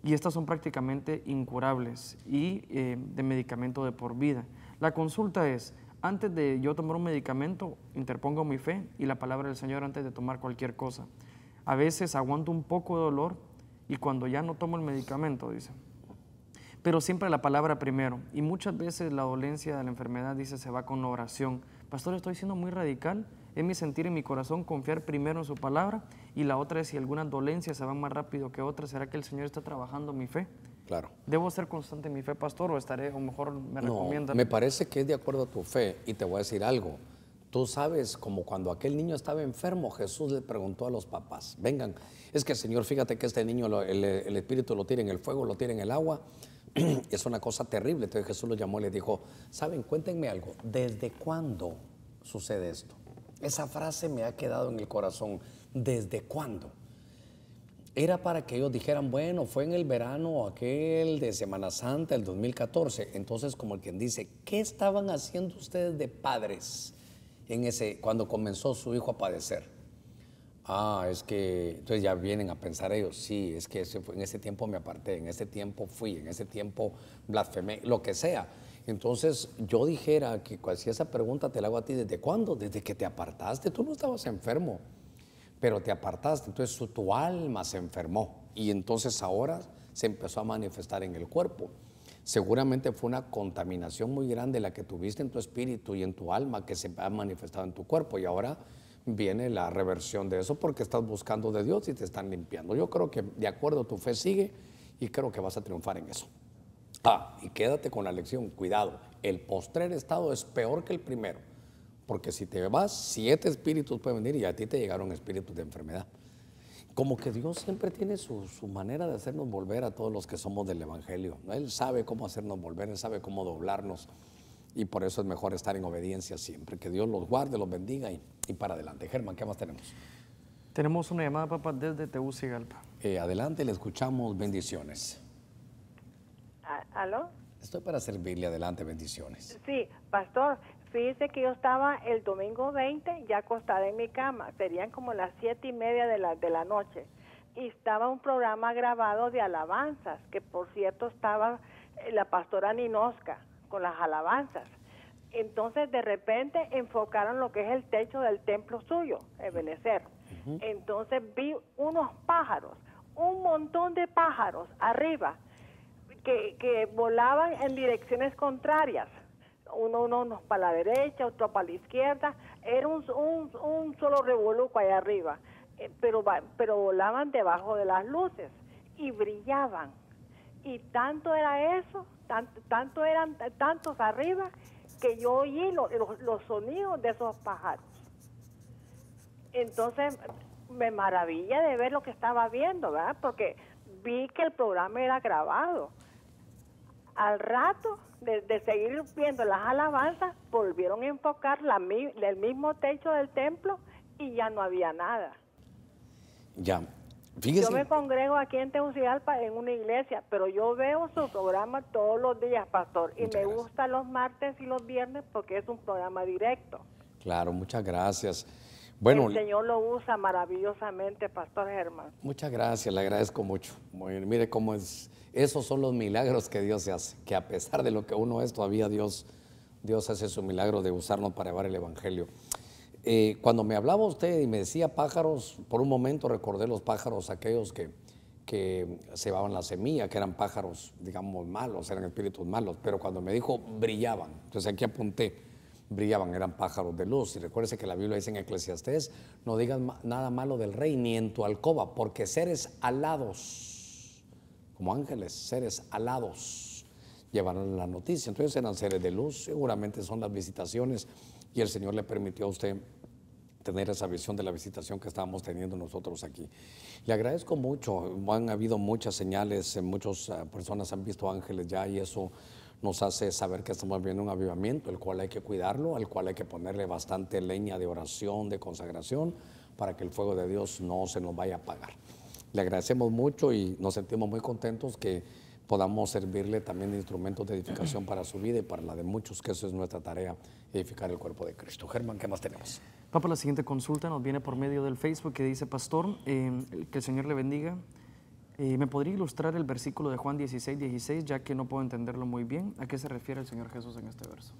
Y estas son prácticamente incurables y de medicamento de por vida. La consulta es, Antes de yo tomar un medicamento, interpongo mi fe y la palabra del Señor antes de tomar cualquier cosa. A veces aguanto un poco de dolor y cuando ya no tomo el medicamento, dice. Pero siempre la palabra primero. Y muchas veces la dolencia de la enfermedad, dice, se va con la oración. Pastor, estoy siendo muy radical. Es mi sentir en mi corazón confiar primero en su palabra. Y la otra es si algunas dolencias se van más rápido que otras, ¿será que el Señor está trabajando mi fe? Claro. ¿Debo ser constante en mi fe, pastor, o estaré, o mejor me recomiendan? Me parece que es de acuerdo a tu fe. Y te voy a decir algo. Tú sabes, como cuando aquel niño estaba enfermo, Jesús le preguntó a los papás, vengan, es que Señor, fíjate que este niño, el espíritu lo tira en el fuego, lo tira en el agua, es una cosa terrible. Entonces Jesús lo llamó y le dijo, saben, cuéntenme algo, ¿desde cuándo sucede esto? Esa frase me ha quedado en el corazón, ¿desde cuándo? Era para que ellos dijeran, bueno, fue en el verano aquel de Semana Santa, el 2014. Entonces, como el quien dice, ¿qué estaban haciendo ustedes de padres cuando comenzó su hijo a padecer? Es que, entonces ya vienen a pensar ellos, sí, es que en ese tiempo me aparté, en ese tiempo fui, en ese tiempo blasfemé, lo que sea. Entonces yo dijera que si esa pregunta te la hago a ti, ¿desde cuándo? Desde que te apartaste, tú no estabas enfermo, pero te apartaste, entonces tu alma se enfermó y entonces ahora se empezó a manifestar en el cuerpo. Seguramente fue una contaminación muy grande la que tuviste en tu espíritu y en tu alma que se ha manifestado en tu cuerpo y ahora viene la reversión de eso porque estás buscando de Dios y te están limpiando. Yo creo que de acuerdo a tu fe sigue y creo que vas a triunfar en eso. Y quédate con la lección, cuidado, el postrer estado es peor que el primero, porque si te vas, 7 espíritus pueden venir y a ti te llegaron espíritus de enfermedad. Como que Dios siempre tiene su manera de hacernos volver a todos los que somos del Evangelio. Él sabe cómo hacernos volver, Él sabe cómo doblarnos y por eso es mejor estar en obediencia siempre. Que Dios los guarde, los bendiga y para adelante. Germán, ¿qué más tenemos? Tenemos una llamada, papá, desde Tegucigalpa. Adelante, le escuchamos. Bendiciones. ¿Aló? Estoy para servirle. Adelante, bendiciones. Sí, pastor, fíjese que yo estaba el domingo 20 ya acostada en mi cama, serían como las 7:30 de la noche, y estaba un programa grabado de alabanzas, que por cierto estaba la pastora Ninosca con las alabanzas. Entonces de repente enfocaron lo que es el techo del templo suyo, Ebenezer. Entonces vi unos pájaros, un montón de pájaros arriba, que volaban en direcciones contrarias, unos para la derecha, otro para la izquierda, era un solo revoluco allá arriba, pero volaban debajo de las luces y brillaban, y tanto era eso, eran tantos arriba, que yo oí los sonidos de esos pájaros. Entonces me maravilla de ver lo que estaba viendo, ¿verdad? Porque vi que el programa era grabado. Al rato de seguir viendo las alabanzas, volvieron a enfocar el mismo techo del templo y ya no había nada. Ya, fíjese. Yo me congrego aquí en Tegucigalpa en una iglesia, pero yo veo su programa todos los días, pastor, y me gusta los martes y los viernes porque es un programa directo. Claro, muchas gracias. Bueno, el Señor lo usa maravillosamente, pastor Germán. Muchas gracias, le agradezco mucho. Mire cómo es. Esos son los milagros que Dios hace, que a pesar de lo que uno es, todavía Dios hace su milagro de usarnos para llevar el Evangelio. Cuando me hablaba usted y me decía pájaros, por un momento recordé los pájaros aquellos que cebaban la semilla, que eran pájaros, digamos, malos, eran espíritus malos, pero cuando me dijo brillaban, entonces aquí apunté, brillaban, eran pájaros de luz. Y recuérdese que la Biblia dice en Eclesiastés, no digas nada malo del rey ni en tu alcoba, porque seres alados, como ángeles, seres alados, llevaron la noticia. Entonces eran seres de luz, seguramente son las visitaciones, y el Señor le permitió a usted tener esa visión de la visitación que estábamos teniendo nosotros aquí. Le agradezco mucho, han habido muchas señales, muchas personas han visto ángeles ya, y eso nos hace saber que estamos viendo un avivamiento, el cual hay que cuidarlo, al cual hay que ponerle bastante leña de oración, de consagración, para que el fuego de Dios no se nos vaya a apagar. Le agradecemos mucho y nos sentimos muy contentos que podamos servirle también de instrumentos de edificación para su vida y para la de muchos, que eso es nuestra tarea, edificar el cuerpo de Cristo. Germán, ¿qué más tenemos? Papá, la siguiente consulta nos viene por medio del Facebook, que dice, pastor, que el Señor le bendiga. ¿Me podría ilustrar el versículo de Juan 16:16, ya que no puedo entenderlo muy bien? ¿A qué se refiere el Señor Jesús en este verso?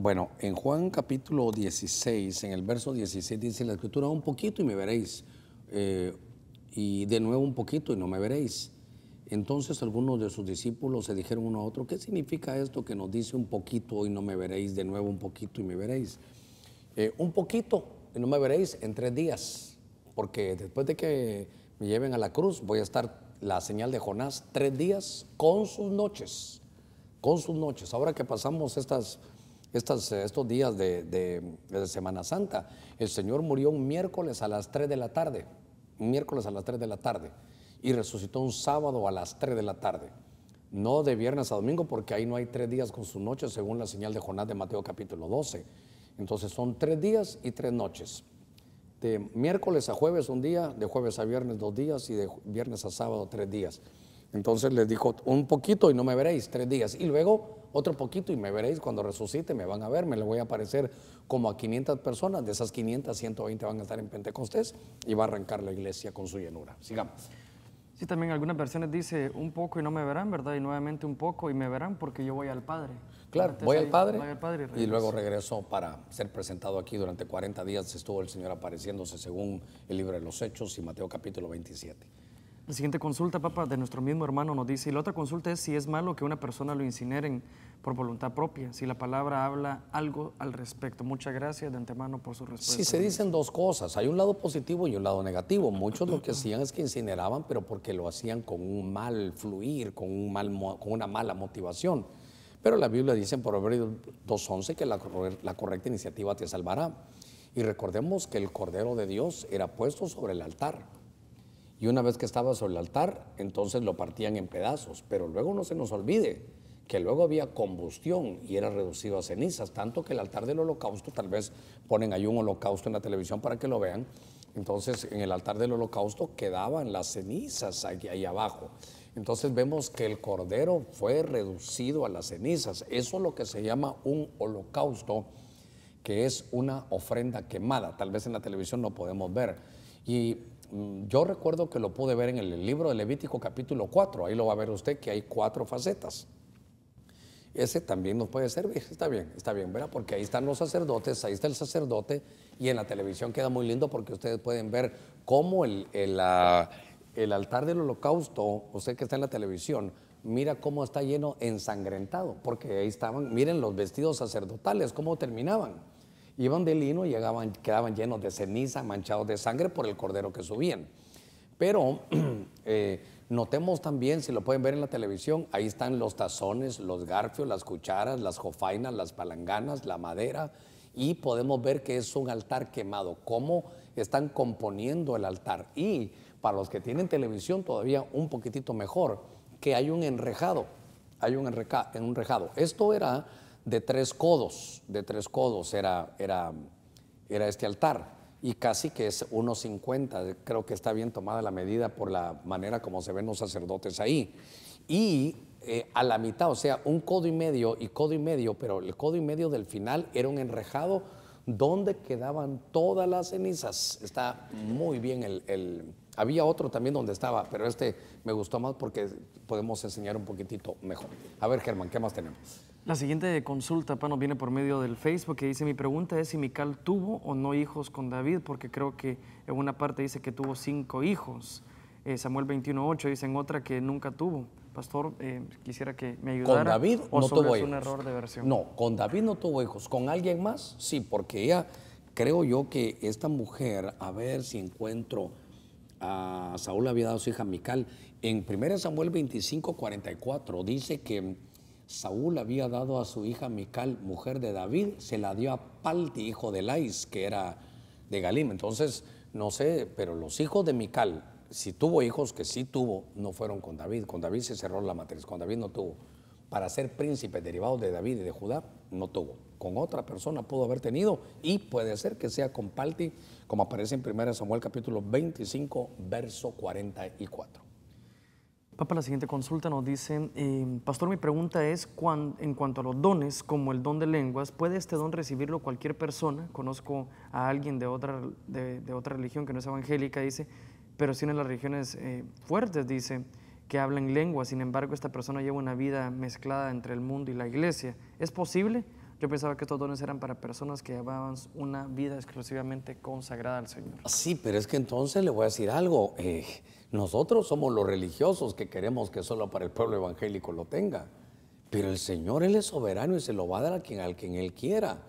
Bueno, en Juan capítulo 16, en el verso 16 dice la escritura, un poquito y me veréis, y de nuevo un poquito y no me veréis. Entonces algunos de sus discípulos se dijeron uno a otro, ¿qué significa esto que nos dice un poquito y no me veréis, de nuevo un poquito y me veréis? Un poquito y no me veréis en 3 días, porque después de que me lleven a la cruz voy a estar, la señal de Jonás, 3 días con sus noches, con sus noches. Ahora que pasamos estos días de Semana Santa, el Señor murió un miércoles a las 3 de la tarde, un miércoles a las 3 de la tarde, y resucitó un sábado a las 3 de la tarde, no de viernes a domingo, porque ahí no hay 3 días con sus noches, según la señal de Jonás de Mateo capítulo 12. Entonces son 3 días y 3 noches. De miércoles a jueves un día, de jueves a viernes 2 días y de viernes a sábado 3 días. Entonces les dijo, un poquito y no me veréis, 3 días. Y luego otro poquito y me veréis, cuando resucite me van a ver, me le voy a aparecer como a 500 personas. De esas 500, 120 van a estar en Pentecostés y va a arrancar la iglesia con su llenura. Sigamos. Sí, también algunas versiones dice un poco y no me verán, ¿verdad? Y nuevamente un poco y me verán porque yo voy al Padre. Claro, Entonces, voy al Padre y y luego regreso para ser presentado aquí. Durante 40 días estuvo el Señor apareciéndose según el libro de los Hechos y Mateo capítulo 27. La siguiente consulta, Papa, de nuestro mismo hermano nos dice, y la otra consulta es si es malo que una persona lo incineren por voluntad propia, si la palabra habla algo al respecto. Muchas gracias de antemano por su respuesta. Sí, se dicen dos cosas, hay un lado positivo y un lado negativo. Muchos lo que hacían es que incineraban, pero porque lo hacían con un mal fluir, con una mala motivación. Pero la Biblia dice en Proverbios 2:11 que la correcta iniciativa te salvará. Y recordemos que el Cordero de Dios era puesto sobre el altar. Y una vez que estaba sobre el altar, entonces lo partían en pedazos. Pero luego no se nos olvide que luego había combustión y era reducido a cenizas, tanto que el altar del holocausto, tal vez ponen ahí un holocausto en la televisión para que lo vean. Entonces en el altar del holocausto quedaban las cenizas ahí abajo. Entonces vemos que el cordero fue reducido a las cenizas. Eso es lo que se llama un holocausto, que es una ofrenda quemada. Tal vez en la televisión no podemos ver. Y yo recuerdo que lo pude ver en el libro de Levítico capítulo 4. Ahí lo va a ver usted que hay 4 facetas. Ese también nos puede servir. Está bien, ¿verdad? Porque ahí están los sacerdotes, ahí está el sacerdote, y en la televisión queda muy lindo porque ustedes pueden ver cómo el altar del holocausto, usted que está en la televisión, mira cómo está lleno, ensangrentado, porque ahí estaban, miren los vestidos sacerdotales, cómo terminaban. Iban de lino y quedaban llenos de ceniza, manchados de sangre por el cordero que subían. Pero notemos también, si lo pueden ver en la televisión, ahí están los tazones, los garfios, las cucharas, las jofainas, las palanganas, la madera, y podemos ver que es un altar quemado, cómo están componiendo el altar. Y para los que tienen televisión todavía un poquitito mejor, que hay un enrejado, enrejado. Esto era de 3 codos, era este altar, y casi que es 1.50, creo que está bien tomada la medida por la manera como se ven los sacerdotes ahí. Y a la mitad, o sea, 1 codo y medio y codo y medio, pero el codo y medio del final era un enrejado donde quedaban todas las cenizas. Está muy bien había otro también donde estaba, pero este me gustó más porque podemos enseñar un poquitito mejor. A ver, Germán, ¿qué más tenemos? La siguiente consulta, nos viene por medio del Facebook, que dice, mi pregunta es si Mical tuvo o no hijos con David, porque creo que en una parte dice que tuvo 5 hijos. Samuel 21:8 dice en otra que nunca tuvo. Pastor, quisiera que me ayudara. Con David no tuvo hijos. ¿O un error de versión? No, con David no tuvo hijos. ¿Con alguien más? Sí, porque ella, creo yo que esta mujer, a ver si encuentro, a Saúl había dado a su hija Mical. En 1 Samuel 25:44 dice que Saúl había dado a su hija Mical, mujer de David, se la dio a Palti, hijo de Lais, que era de Galim. Entonces, no sé, pero los hijos de Mical, si tuvo hijos, que sí tuvo, no fueron con David. Con David se cerró la matriz, con David no tuvo. Para ser príncipe derivado de David y de Judá, no tuvo. Con otra persona pudo haber tenido, y puede ser que sea con Palti, como aparece en 1 Samuel capítulo 25, verso 44. Papa, la siguiente consulta nos dice, pastor, mi pregunta es, en cuanto a los dones, como el don de lenguas, ¿puede este don recibirlo cualquier persona? Conozco a alguien de otra religión que no es evangélica, dice, pero sí en las religiones fuertes, dice, que hablan lenguas. Sin embargo, esta persona lleva una vida mezclada entre el mundo y la iglesia. ¿Es posible? Yo pensaba que estos dones eran para personas que llevaban una vida exclusivamente consagrada al Señor. Sí, pero es que entonces le voy a decir algo. Nosotros somos los religiosos que queremos que solo para el pueblo evangélico lo tenga. Pero el Señor, Él es soberano y se lo va a dar a quien Él quiera.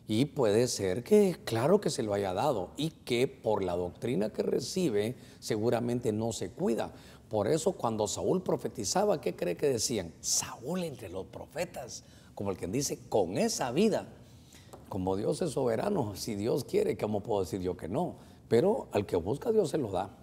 Y puede ser que, claro que se lo haya dado y que por la doctrina que recibe seguramente no se cuida. Por eso cuando Saúl profetizaba, ¿qué cree que decían? Saúl entre los profetas, como el que dice, con esa vida. Como Dios es soberano, si Dios quiere, ¿cómo puedo decir yo que no? Pero al que busca Dios se lo da.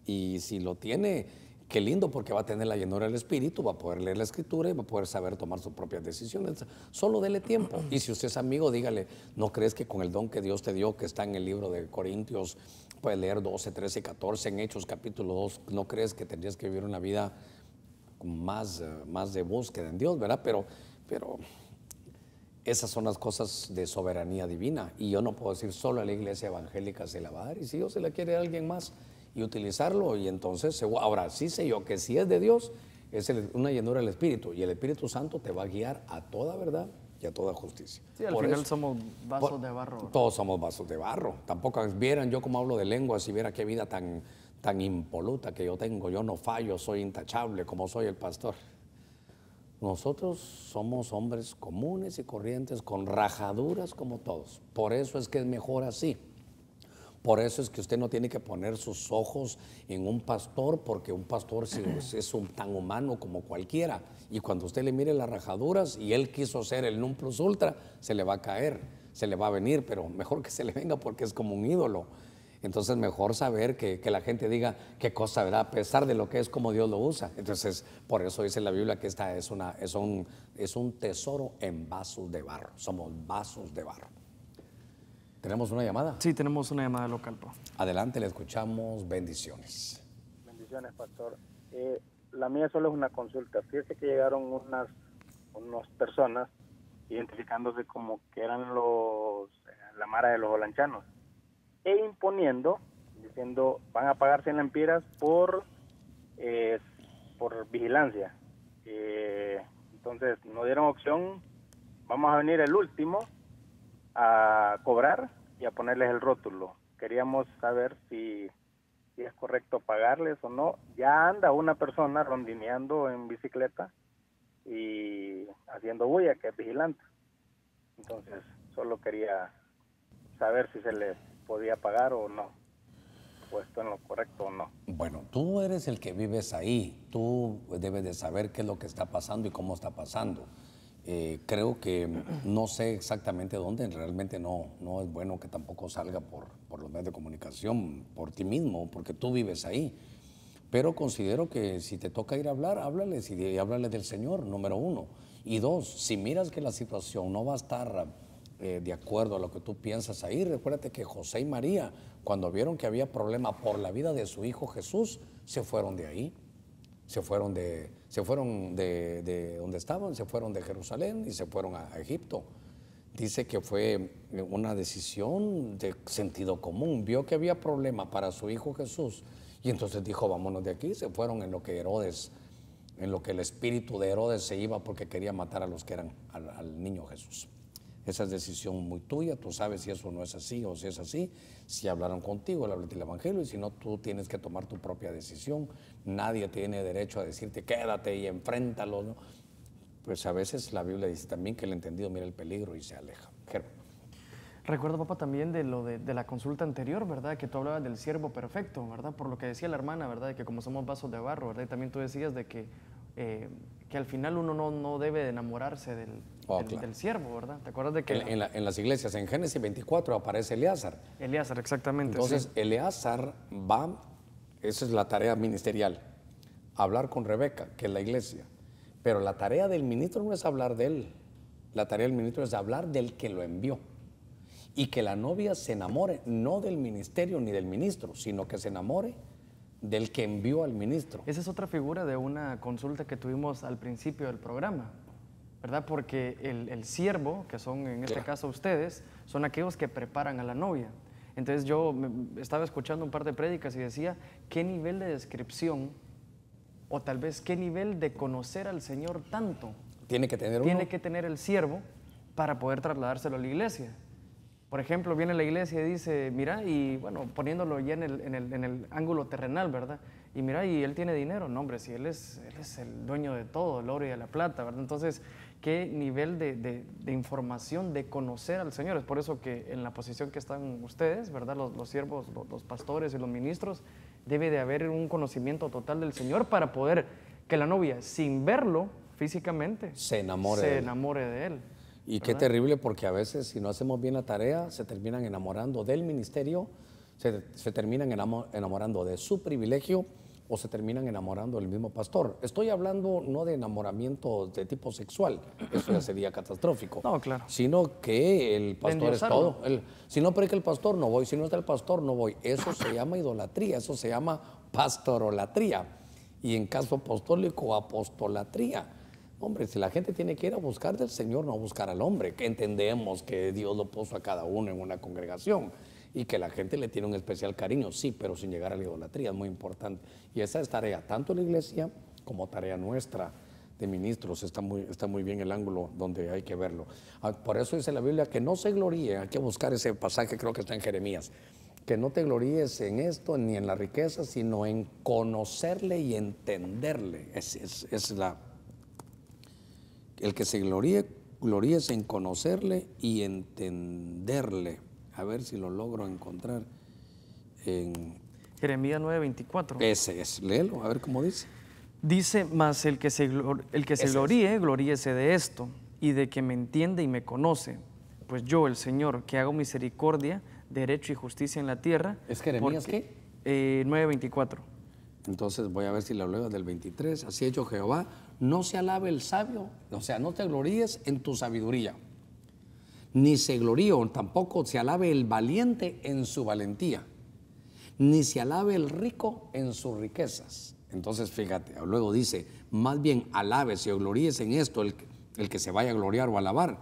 Y si lo tiene, qué lindo, porque va a tener la llenura del Espíritu, va a poder leer la Escritura y va a poder saber tomar sus propias decisiones. Solo dele tiempo. Y si usted es amigo, dígale, ¿no crees que con el don que Dios te dio, que está en el libro de Corintios, puedes leer 12, 13, 14, en Hechos capítulo 2, ¿no crees que tendrías que vivir una vida más de búsqueda en Dios, verdad? Pero esas son las cosas de soberanía divina. Y yo no puedo decir solo a la iglesia evangélica se la va a dar. Y si Dios se la quiere a alguien más y utilizarlo, y entonces, ahora sí sé yo que si es de Dios, es una llenura del Espíritu. Y el Espíritu Santo te va a guiar a toda verdad y a toda justicia. Sí, al final somos vasos de barro. Todos somos vasos de barro. Tampoco vieran yo como hablo de lenguas y viera qué vida tan impoluta que yo tengo. Yo no fallo, soy intachable como soy el pastor. Nosotros somos hombres comunes y corrientes con rajaduras como todos. Por eso es que es mejor así. Por eso es que usted no tiene que poner sus ojos en un pastor, porque un pastor es tan humano como cualquiera. Y cuando usted le mire las rajaduras y él quiso ser el non plus ultra, se le va a caer, se le va a venir, pero mejor que se le venga porque es como un ídolo. Entonces mejor saber que la gente diga qué cosa, ¿verdad? A pesar de lo que es, como Dios lo usa. Entonces por eso dice la Biblia que esta es un tesoro en vasos de barro. Somos vasos de barro. ¿Tenemos una llamada? Sí, tenemos una llamada local, pa. Adelante, le escuchamos. Bendiciones. Bendiciones, pastor. La mía solo es una consulta. Fíjese que llegaron unas personas identificándose como que eran la mara de los holanchanos e imponiendo, diciendo, van a pagar 100 lempiras por vigilancia. Entonces nos dieron opción, vamos a venir el último a cobrar y a ponerles el rótulo. Queríamos saber si es correcto pagarles o no. Ya anda una persona rondineando en bicicleta y haciendo bulla, que es vigilante. Entonces solo quería saber si se les podía pagar o no, o esto en lo correcto o no. Bueno, tú eres el que vives ahí, tú debes de saber qué es lo que está pasando y cómo está pasando. Creo que no sé exactamente dónde, realmente no es bueno que tampoco salga por los medios de comunicación, por ti mismo, porque tú vives ahí. Pero considero que si te toca ir a hablar, háblales y háblales del Señor, número uno. Y dos, si miras que la situación no va a estar de acuerdo a lo que tú piensas ahí, recuérdate que José y María, cuando vieron que había problema por la vida de su hijo Jesús, se fueron de ahí. Se fueron de donde estaban, se fueron de Jerusalén y se fueron a Egipto. Dice que fue una decisión de sentido común. Vio que había problema para su hijo Jesús y entonces dijo, vámonos de aquí. Se fueron en lo que el espíritu de Herodes se iba porque quería matar a los que eran al niño Jesús. Esa es decisión muy tuya, tú sabes si eso no es así o si es así. Si hablaron contigo, hablaron del Evangelio, y si no, tú tienes que tomar tu propia decisión. Nadie tiene derecho a decirte quédate y enfréntalo, ¿no? Pues a veces la Biblia dice también que el entendido mira el peligro y se aleja. Recuerdo, papá, también de la consulta anterior, ¿verdad? Que tú hablabas del siervo perfecto, ¿verdad? Por lo que decía la hermana, ¿verdad? De que como somos vasos de barro, ¿verdad? Y también tú decías de que al final uno no debe de enamorarse del siervo, ¿verdad? ¿Te acuerdas de que en las iglesias, en Génesis 24 aparece Eleazar? Eleazar, exactamente. Entonces, sí. Eleazar va, esa es la tarea ministerial, hablar con Rebeca, que es la iglesia. Pero la tarea del ministro no es hablar de él, la tarea del ministro es hablar del que lo envió. Y que la novia se enamore no del ministerio ni del ministro, sino que se enamore del que envió al ministro. Esa es otra figura de una consulta que tuvimos al principio del programa, ¿verdad? Porque el siervo, que son en este caso ustedes, son aquellos que preparan a la novia. Entonces yo estaba escuchando un par de prédicas y decía, ¿qué nivel de descripción o tal vez qué nivel de conocer al Señor tanto tiene que tener tiene que tener el siervo para poder trasladárselo a la iglesia. Por ejemplo, viene la iglesia y dice, mira, y bueno, poniéndolo ya en el ángulo terrenal, ¿verdad? Y mira, y él tiene dinero. No, hombre, si él es el dueño de todo, el oro y de la plata, ¿verdad? Entonces, ¿qué nivel de información, de conocer al Señor? Es por eso que en la posición que están ustedes, ¿verdad? Los siervos, los pastores y los ministros, debe de haber un conocimiento total del Señor para poder que la novia, sin verlo físicamente, se enamore de él. Y qué terrible, porque a veces si no hacemos bien la tarea, se terminan enamorando del ministerio, se terminan enamorando de su privilegio o se terminan enamorando del mismo pastor. Estoy hablando no de enamoramiento de tipo sexual, eso ya sería catastrófico. No, claro. Sino que el pastor es todo. Si no predica el pastor, no voy. Si no está el pastor, no voy. Eso se llama idolatría, eso se llama pastorolatría. Y en caso apostólico, apostolatría. Hombre, si la gente tiene que ir a buscar del Señor, no a buscar al hombre, que entendemos que Dios lo puso a cada uno en una congregación y que la gente le tiene un especial cariño, sí, pero sin llegar a la idolatría, es muy importante. Y esa es tarea tanto de la iglesia como tarea nuestra de ministros. Está muy bien el ángulo donde hay que verlo. Por eso dice la Biblia que no se gloríe, hay que buscar ese pasaje, creo que está en Jeremías, que no te gloríes en esto ni en la riqueza, sino en conocerle y entenderle. El que se gloríese en conocerle y entenderle. A ver si lo logro encontrar en Jeremías 9:24. Ese es, léelo, a ver cómo dice. Dice, mas el que se gloríe, gloríese de esto, y de que me entiende y me conoce. Pues yo, el Señor, que hago misericordia, derecho y justicia en la tierra. ¿Es Jeremías qué? 9:24. Entonces voy a ver si lo leo del 23. Así ha hecho Jehová, no se alabe el sabio, o sea, no te gloríes en tu sabiduría, ni se gloríe o tampoco se alabe el valiente en su valentía, ni se alabe el rico en sus riquezas. Entonces fíjate, luego dice, más bien alabes y gloríes en esto el que se vaya a gloriar o alabar,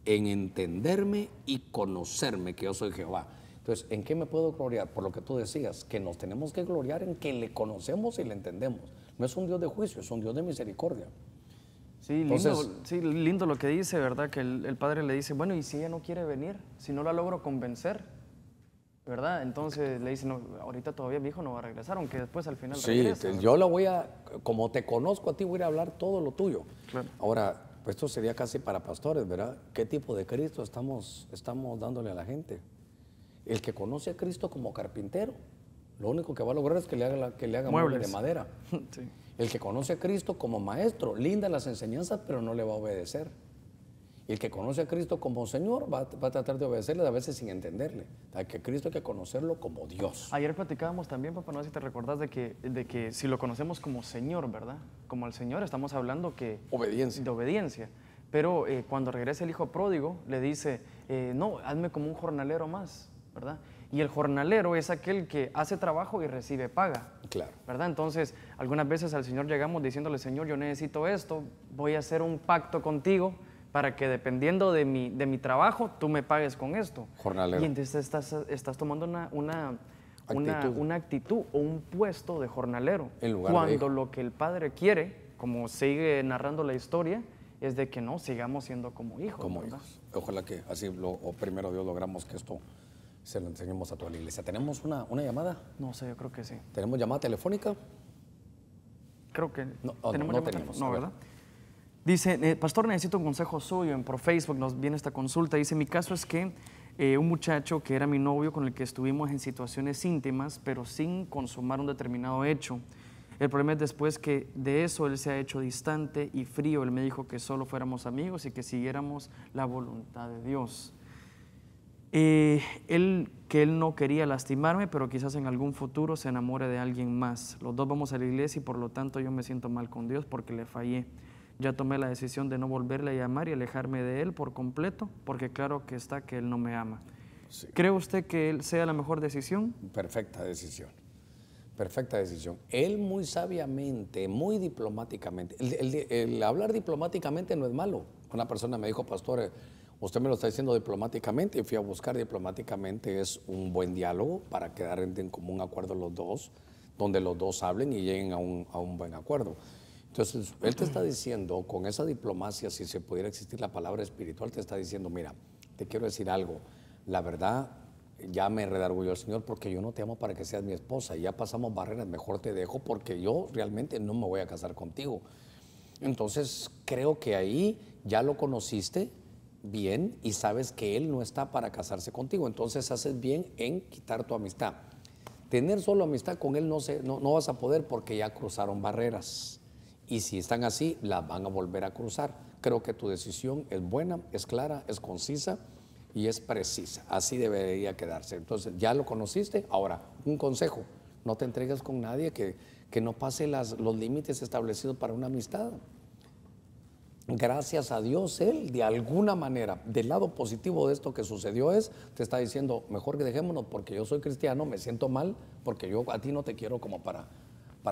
en entenderme y conocerme que yo soy Jehová. Entonces, ¿en qué me puedo gloriar? Por lo que tú decías, que nos tenemos que gloriar en que le conocemos y le entendemos. No es un Dios de juicio, es un Dios de misericordia. Sí, lindo lo que dice, ¿verdad? Que el padre le dice, bueno, ¿y si ella no quiere venir? Si no la logro convencer, ¿verdad? Entonces le dice, no, ahorita todavía mi hijo no va a regresar, aunque después al final regresa. Sí, yo lo voy a, como te conozco a ti, voy a ir a hablar todo lo tuyo. Claro. Ahora, pues esto sería casi para pastores, ¿verdad? ¿Qué tipo de Cristo estamos dándole a la gente? El que conoce a Cristo como carpintero, lo único que va a lograr es que le haga muebles de madera. Sí. El que conoce a Cristo como maestro, linda las enseñanzas, pero no le va a obedecer. Y el que conoce a Cristo como Señor va a tratar de obedecerle, a veces sin entenderle. A que Cristo hay que conocerlo como Dios. Ayer platicábamos también, papá, no sé si te recordás de que si lo conocemos como Señor, ¿verdad? Como el Señor, estamos hablando de obediencia. Pero cuando regresa el hijo pródigo, le dice, no, hazme como un jornalero más, ¿verdad? Y el jornalero es aquel que hace trabajo y recibe paga. Claro. ¿Verdad? Entonces, algunas veces al Señor llegamos diciéndole, Señor, yo necesito esto, voy a hacer un pacto contigo para que dependiendo de mi trabajo, tú me pagues con esto. Jornalero. Y entonces estás tomando una actitud o un puesto de jornalero. En lugar cuando lo que el Padre quiere, como sigue narrando la historia, es de que no sigamos siendo como hijos. Como ¿verdad? hijos. Ojalá que así, primero Dios, logramos que esto se lo enseñemos a toda la iglesia. ¿Tenemos una llamada? No sé, yo creo que sí. ¿Tenemos llamada telefónica? Creo que no tenemos. No, ¿verdad? Dice, pastor, necesito un consejo suyo. Por Facebook nos viene esta consulta. Dice, mi caso es que un muchacho que era mi novio con el que estuvimos en situaciones íntimas, pero sin consumar un determinado hecho. El problema es después que de eso él se ha hecho distante y frío. Él me dijo que solo fuéramos amigos y que siguiéramos la voluntad de Dios. Que él no quería lastimarme, pero quizás en algún futuro se enamore de alguien más. Los dos vamos a la iglesia y por lo tanto yo me siento mal con Dios porque le fallé. Ya tomé la decisión de no volverle a llamar y alejarme de él por completo, porque claro que está que él no me ama. Sí. ¿Cree usted que él sea la mejor decisión? Perfecta decisión. Perfecta decisión. Él muy sabiamente, muy diplomáticamente. El hablar diplomáticamente no es malo. Una persona me dijo, pastor, usted me lo está diciendo diplomáticamente, y fui a buscar diplomáticamente. Es un buen diálogo para quedar en común acuerdo los dos, donde los dos hablen y lleguen a un buen acuerdo. Entonces, él te está diciendo, con esa diplomacia, si se pudiera existir la palabra espiritual, te está diciendo, mira, te quiero decir algo, la verdad, ya me redarguyó el Señor porque yo no te amo para que seas mi esposa, ya pasamos barreras, mejor te dejo porque yo realmente no me voy a casar contigo. Entonces, creo que ahí ya lo conociste bien y sabes que él no está para casarse contigo, entonces haces bien en quitar tu amistad. Tener solo amistad con él no vas a poder porque ya cruzaron barreras. Y si están así, las van a volver a cruzar. Creo que tu decisión es buena, es clara, es concisa y es precisa. Así debería quedarse. Entonces, ya lo conociste. Ahora, un consejo. No te entregues con nadie que no pase los límites establecidos para una amistad. Gracias a Dios, él de alguna manera, del lado positivo de esto que sucedió te está diciendo, mejor que dejémonos porque yo soy cristiano, me siento mal porque yo a ti no te quiero como para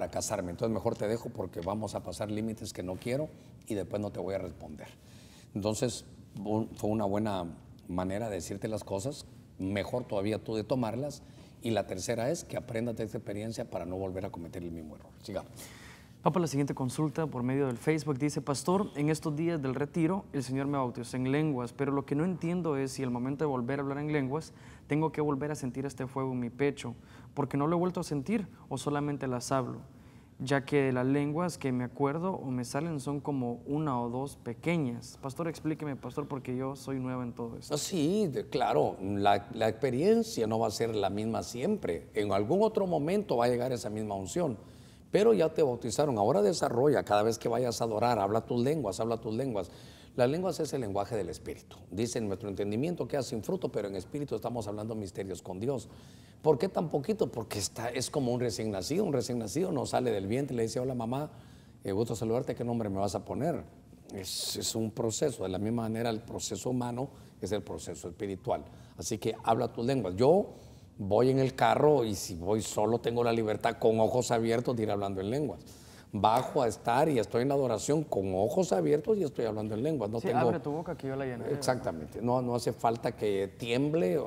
casarme, entonces mejor te dejo porque vamos a pasar límites que no quiero y después no te voy a responder. Entonces fue una buena manera de decirte las cosas, mejor todavía tú de tomarlas, y la tercera es que aprendas de esta experiencia para no volver a cometer el mismo error. Sigamos. Papa, la siguiente consulta por medio del Facebook dice, pastor, en estos días del retiro el Señor me bautizó en lenguas, pero lo que no entiendo es si al momento de volver a hablar en lenguas tengo que volver a sentir este fuego en mi pecho, porque no lo he vuelto a sentir o solamente las hablo, ya que las lenguas que me acuerdo o me salen son como una o dos pequeñas. Pastor, explíqueme, pastor, porque yo soy nueva en todo esto. Sí, claro, la experiencia no va a ser la misma siempre. En algún otro momento va a llegar esa misma unción. Pero ya te bautizaron, ahora desarrolla, cada vez que vayas a adorar, habla tus lenguas, habla tus lenguas. Las lenguas es el lenguaje del Espíritu. Dice en nuestro entendimiento queda sin fruto, pero en Espíritu estamos hablando misterios con Dios. ¿Por qué tan poquito? Porque es como un recién nacido no sale del vientre, le dice, hola mamá, gusto saludarte, ¿qué nombre me vas a poner? Es un proceso, de la misma manera el proceso humano es el proceso espiritual. Así que habla tus lenguas. Yo voy en el carro y si voy solo tengo la libertad con ojos abiertos de ir hablando en lenguas. Bajo a estar y estoy en la adoración con ojos abiertos y estoy hablando en lenguas. No sí, tengo... abre tu boca que yo la llenaré. Exactamente, no hace falta que tiemble.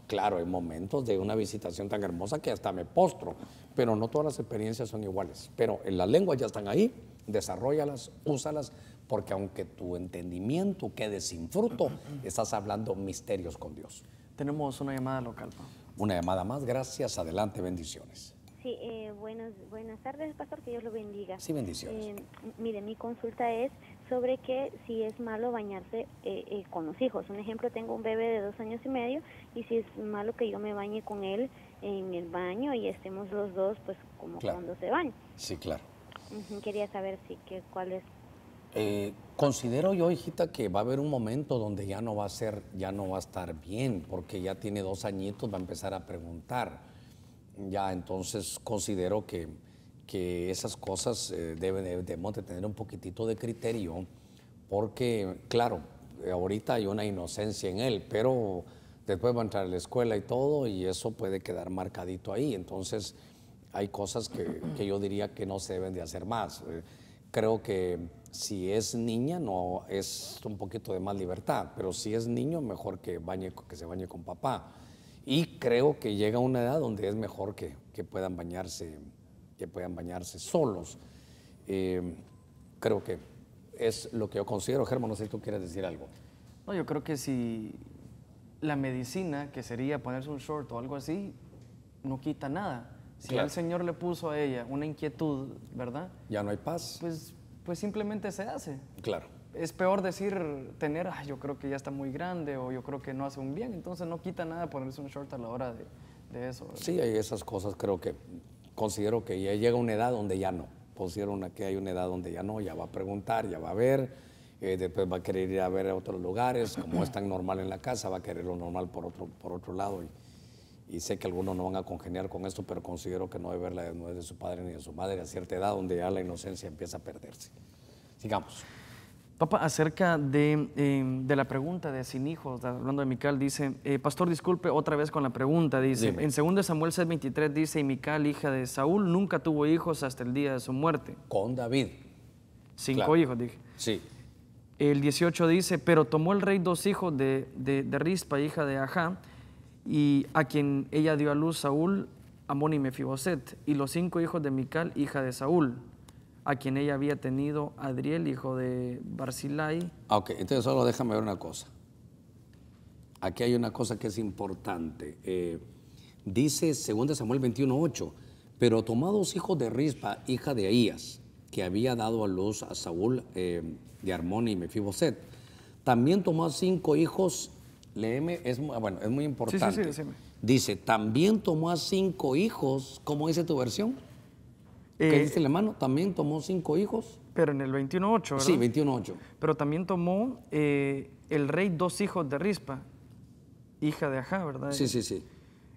Claro, hay momentos de una visitación tan hermosa que hasta me postro, pero no todas las experiencias son iguales. Pero en las lenguas ya están ahí, desarróllalas, úsalas, porque aunque tu entendimiento quede sin fruto, estás hablando misterios con Dios. Tenemos una llamada local, ¿no? Una llamada más, gracias, adelante, bendiciones. Sí, buenas tardes, pastor, que Dios lo bendiga. Sí, bendiciones. Mire, mi consulta es sobre que si es malo bañarse con los hijos. Un ejemplo, tengo un bebé de 2 años y medio y si es malo que yo me bañe con él en el baño y estemos los dos, pues como claro, cuando se baña. Sí, claro. Quería saber cuál es. Considero yo, hijita, que va a haber un momento donde ya no va a estar bien, porque ya tiene 2 añitos, va a empezar a preguntar. Ya, entonces considero que esas cosas debemos de tener un poquitito de criterio, porque, claro, ahorita hay una inocencia en él, pero después va a entrar a la escuela y todo, y eso puede quedar marcadito ahí. Entonces, hay cosas que yo diría que no se deben de hacer más. Creo que si es niña, no es un poquito de más libertad, pero si es niño, mejor que se bañe con papá. Y creo que llega una edad donde es mejor que puedan bañarse solos. Creo que es lo que yo considero. Germán, no sé si tú quieres decir algo. No, yo creo que si la medicina, que sería ponerse un short o algo así, no quita nada. Si claro, el Señor le puso a ella una inquietud, ¿verdad? Ya no hay paz. Pues simplemente se hace. Claro. Es peor tener, yo creo que ya está muy grande o yo creo que no hace un bien, entonces no quita nada ponerse un short a la hora de eso, ¿verdad? Sí, hay esas cosas, considero que ya llega una edad donde ya no. Que hay una edad donde ya no, ya va a preguntar, ya va a ver, después va a querer ir a ver a otros lugares, como es tan normal en la casa, va a querer lo normal por otro lado. Y sé que algunos no van a congeniar con esto, pero considero que no debe ver la desnudez de su padre ni de su madre a cierta edad donde ya la inocencia empieza a perderse. Sigamos. Papa, acerca de la pregunta de sin hijos, hablando de Mical, dice, pastor, disculpe otra vez con la pregunta, dice, dime. En 2 Samuel 6:23 dice, y Mical, hija de Saúl, nunca tuvo hijos hasta el día de su muerte. Con David. 5 claro, hijos, dije. Sí. El 18 dice, pero tomó el rey 2 hijos de Rispa, hija de Ajá, y a quien ella dio a luz Saúl, Amón y Mefiboset, y los 5 hijos de Mical, hija de Saúl. a quien ella había tenido Adriel, hijo de Barzillai. Ok, entonces solo déjame ver una cosa. Aquí hay una cosa que es importante. Dice 2 Samuel 21:8, pero tomó 2 hijos de Rispa, hija de Ahías, que había dado a luz a Saúl de Armón y Mefiboset. También tomó 5 hijos, léeme, es muy importante. Sí, decime. Dice, también tomó a 5 hijos, ¿cómo dice tu versión? ¿Qué dice el hermano? También tomó 5 hijos. Pero en el 21:8, ¿verdad? Sí, 21:8. Pero también tomó el rey 2 hijos de Rispa, hija de Ajá, ¿verdad? Sí.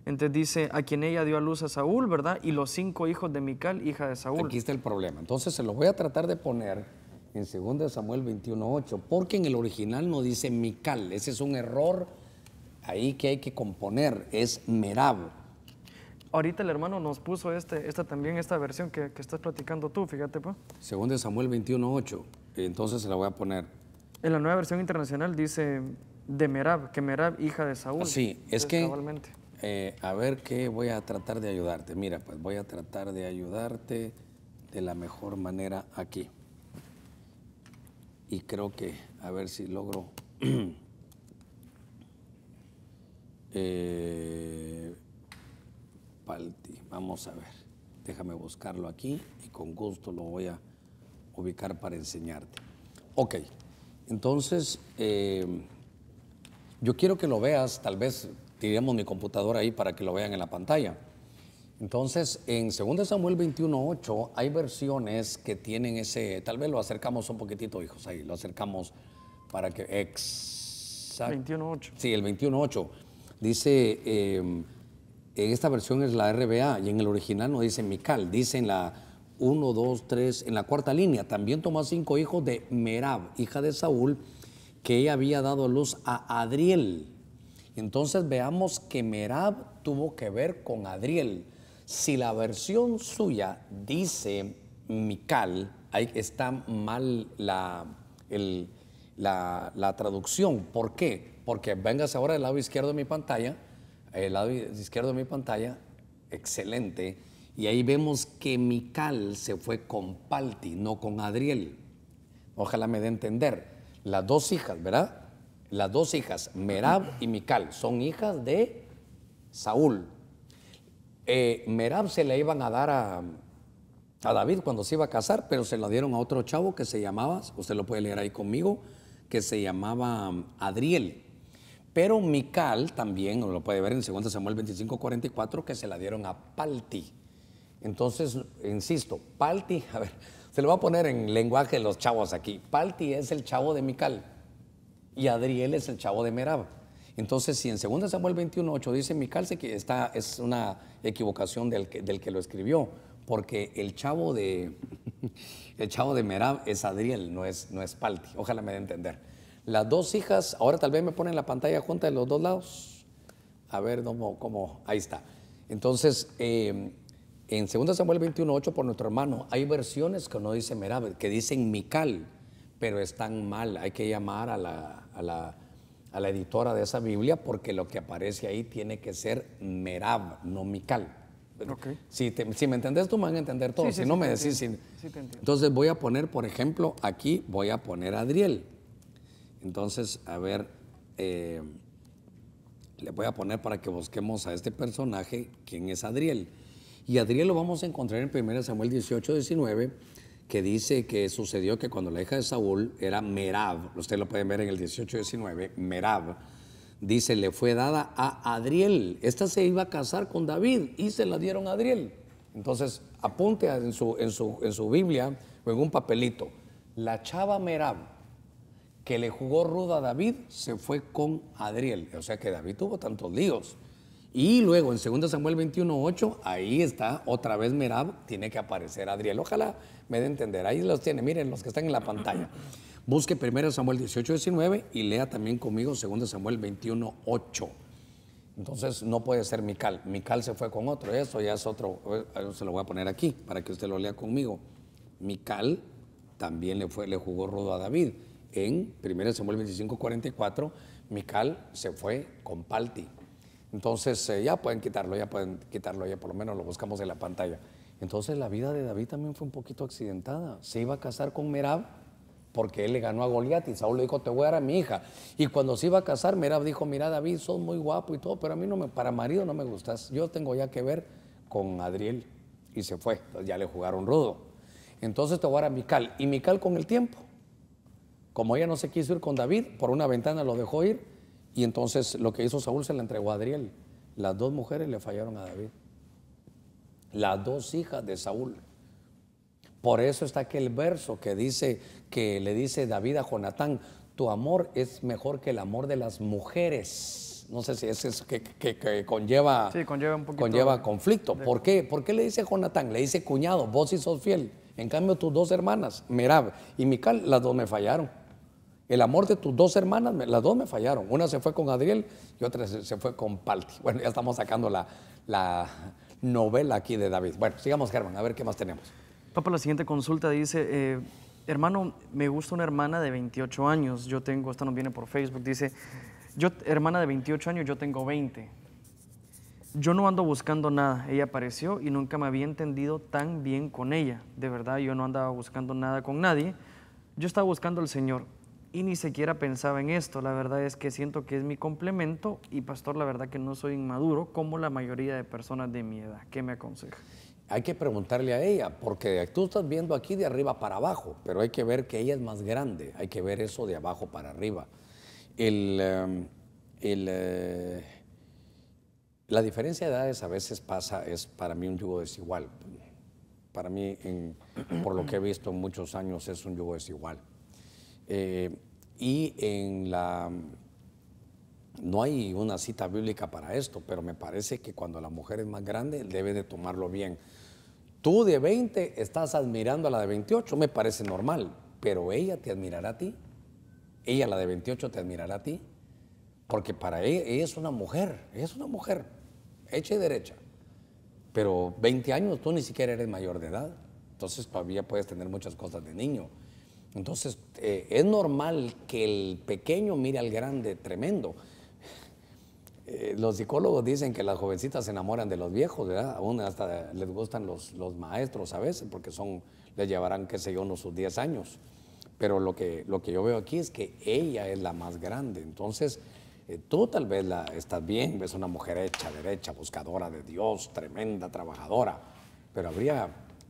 Entonces dice, a quien ella dio a luz a Saúl, ¿verdad? Y los 5 hijos de Mical, hija de Saúl. Aquí está el problema. Entonces se lo voy a tratar de poner en 2 Samuel 21:8, porque en el original no dice Mical. Ese es un error ahí que hay que componer, es Merab. Ahorita el hermano nos puso esta versión que estás platicando tú, fíjate pues. 2 Samuel 21:8, entonces se la voy a poner. En la nueva versión internacional dice de Merab, que Merab, hija de Saúl. Sí, es que, cabalmente. a ver qué voy a tratar de ayudarte. Mira, pues voy a tratar de ayudarte de la mejor manera aquí. Y creo que, a ver si logro... Palti, vamos a ver. Déjame buscarlo aquí y con gusto lo voy a ubicar para enseñarte. Ok, entonces yo quiero que lo veas, tal vez tiremos mi computadora ahí para que lo vean en la pantalla. Entonces, en 2 Samuel 21:8 hay versiones que tienen ese, tal vez lo acercamos un poquitito, hijos, ahí, lo acercamos para que... 21:8. Sí, el 21:8. Dice, en esta versión es la RBA y en el original no dice Mical, dice en la 1, 2, 3, en la cuarta línea, también tomó 5 hijos de Merab, hija de Saúl, que ella había dado luz a Adriel. Entonces veamos que Merab tuvo que ver con Adriel. Si la versión suya dice Mical, ahí está mal la traducción. ¿Por qué? Porque véngase ahora del lado izquierdo de mi pantalla, excelente, y ahí vemos que Mical se fue con Palti, no con Adriel. Ojalá me dé a entender. Las 2 hijas, ¿verdad? Las 2 hijas, Merab y Mical, son hijas de Saúl. Merab se la iban a dar a David cuando se iba a casar, pero se la dieron a otro chavo que se llamaba, usted lo puede leer ahí conmigo, que se llamaba Adriel. Pero Mical también, lo puede ver en 2 Samuel 25:44, que se la dieron a Palti. Entonces, insisto, Palti, a ver, se lo voy a poner en lenguaje de los chavos aquí. Palti es el chavo de Mical y Adriel es el chavo de Merab. Entonces, si en 2 Samuel 21:8 dice Mical, es una equivocación del que lo escribió, porque el chavo de Merab es Adriel, no es Palti. Ojalá me dé a entender. Las 2 hijas, ahora tal vez me ponen la pantalla junta de los 2 lados. A ver cómo, ahí está. Entonces, en 2 Samuel 21:8 por nuestro hermano, hay versiones que no dicen Merab, que dicen Mical, pero están mal. Hay que llamar a la editora de esa Biblia, porque lo que aparece ahí tiene que ser Merab, no Mical. Okay. Si me entendés tú, me van a entender todos. Sí, si no me te decís... entiendo. Entonces voy a poner, por ejemplo, aquí voy a poner a Adriel. Entonces, a ver, le voy a poner para que busquemos a este personaje, quién es Adriel. Y Adriel lo vamos a encontrar en 1 Samuel 18:19, que dice que sucedió que cuando la hija de Saúl era Merab, ustedes lo pueden ver en el 18:19, Merab, dice, le fue dada a Adriel. Esta se iba a casar con David y se la dieron a Adriel. Entonces, apunte en su Biblia o en un papelito, la chava Merab, que le jugó ruda a David, se fue con Adriel. O sea que David tuvo tantos líos. Y luego en 2 Samuel 21:8, ahí está otra vez Merab, tiene que aparecer Adriel. Ojalá me dé a entender. Ahí los tiene, miren los que están en la pantalla. Busque 1 Samuel 18:19 y lea también conmigo 2 Samuel 21:8. Entonces no puede ser Mical. Mical se fue con otro. Eso ya es otro. Se lo voy a poner aquí para que usted lo lea conmigo. Mical también le jugó rudo a David. En 1 Samuel 25:44, Mical se fue con Palti. Entonces ya pueden quitarlo, ya por lo menos lo buscamos en la pantalla. Entonces la vida de David también fue un poquito accidentada. Se iba a casar con Merab porque él le ganó a Goliat y Saúl le dijo, te voy a dar a mi hija. Y cuando se iba a casar, Merab dijo, mira David, sos muy guapo y todo, pero a mí para marido no me gustas. Yo tengo ya que ver con Adriel. Y se fue, entonces ya le jugaron rudo. Entonces te voy a dar a Mical. Y Mical con el tiempo, como ella no se quiso ir con David, por una ventana lo dejó ir. Y entonces lo que hizo Saúl se la entregó a Adriel. Las dos mujeres le fallaron a David. Las dos hijas de Saúl. Por eso está aquel verso que le dice David a Jonatán, tu amor es mejor que el amor de las mujeres. No sé si es que conlleva, sí, conlleva conflicto. ¿Por qué? ¿Por qué le dice Jonatán? Le dice, cuñado, vos sí sos fiel. En cambio, tus dos hermanas, Merab y Mical, las dos me fallaron. El amor de tus dos hermanas, las dos me fallaron. Una se fue con Adriel y otra se fue con Palti. Bueno, ya estamos sacando la novela aquí de David. Bueno, sigamos, Germán, a ver qué más tenemos. Papá, la siguiente consulta dice, hermano, me gusta una hermana de 28 años. Yo tengo, esto nos viene por Facebook, dice, hermana de 28 años, yo tengo 20. Yo no ando buscando nada. Ella apareció y nunca me había entendido tan bien con ella. De verdad, yo no andaba buscando nada con nadie. Yo estaba buscando al Señor y ni siquiera pensaba en esto. La verdad es que siento que es mi complemento y, pastor, la verdad que no soy inmaduro como la mayoría de personas de mi edad. ¿Qué me aconseja? Hay que preguntarle a ella, porque tú estás viendo aquí de arriba para abajo, pero hay que ver que ella es más grande, hay que ver eso de abajo para arriba. La diferencia de edades a veces es para mí un yugo desigual. Para mí, por lo que he visto en muchos años, es un yugo desigual. No hay una cita bíblica para esto, pero me parece que cuando la mujer es más grande debe de tomarlo bien. Tú de 20 estás admirando a la de 28, me parece normal, pero ella te admirará a ti. Ella, la de 28, te admirará a ti, porque para ella es una mujer, hecha y derecha. Pero 20 años tú ni siquiera eres mayor de edad, entonces todavía puedes tener muchas cosas de niño. Entonces es normal que el pequeño mire al grande tremendo. Los psicólogos dicen que las jovencitas se enamoran de los viejos, ¿verdad? Aún hasta les gustan los maestros a veces, porque les llevarán, qué sé yo, unos sus 10 años. Pero lo que yo veo aquí es que ella es la más grande. Entonces, tú tal vez estás bien, ves una mujer hecha, derecha, buscadora de Dios, tremenda, trabajadora, pero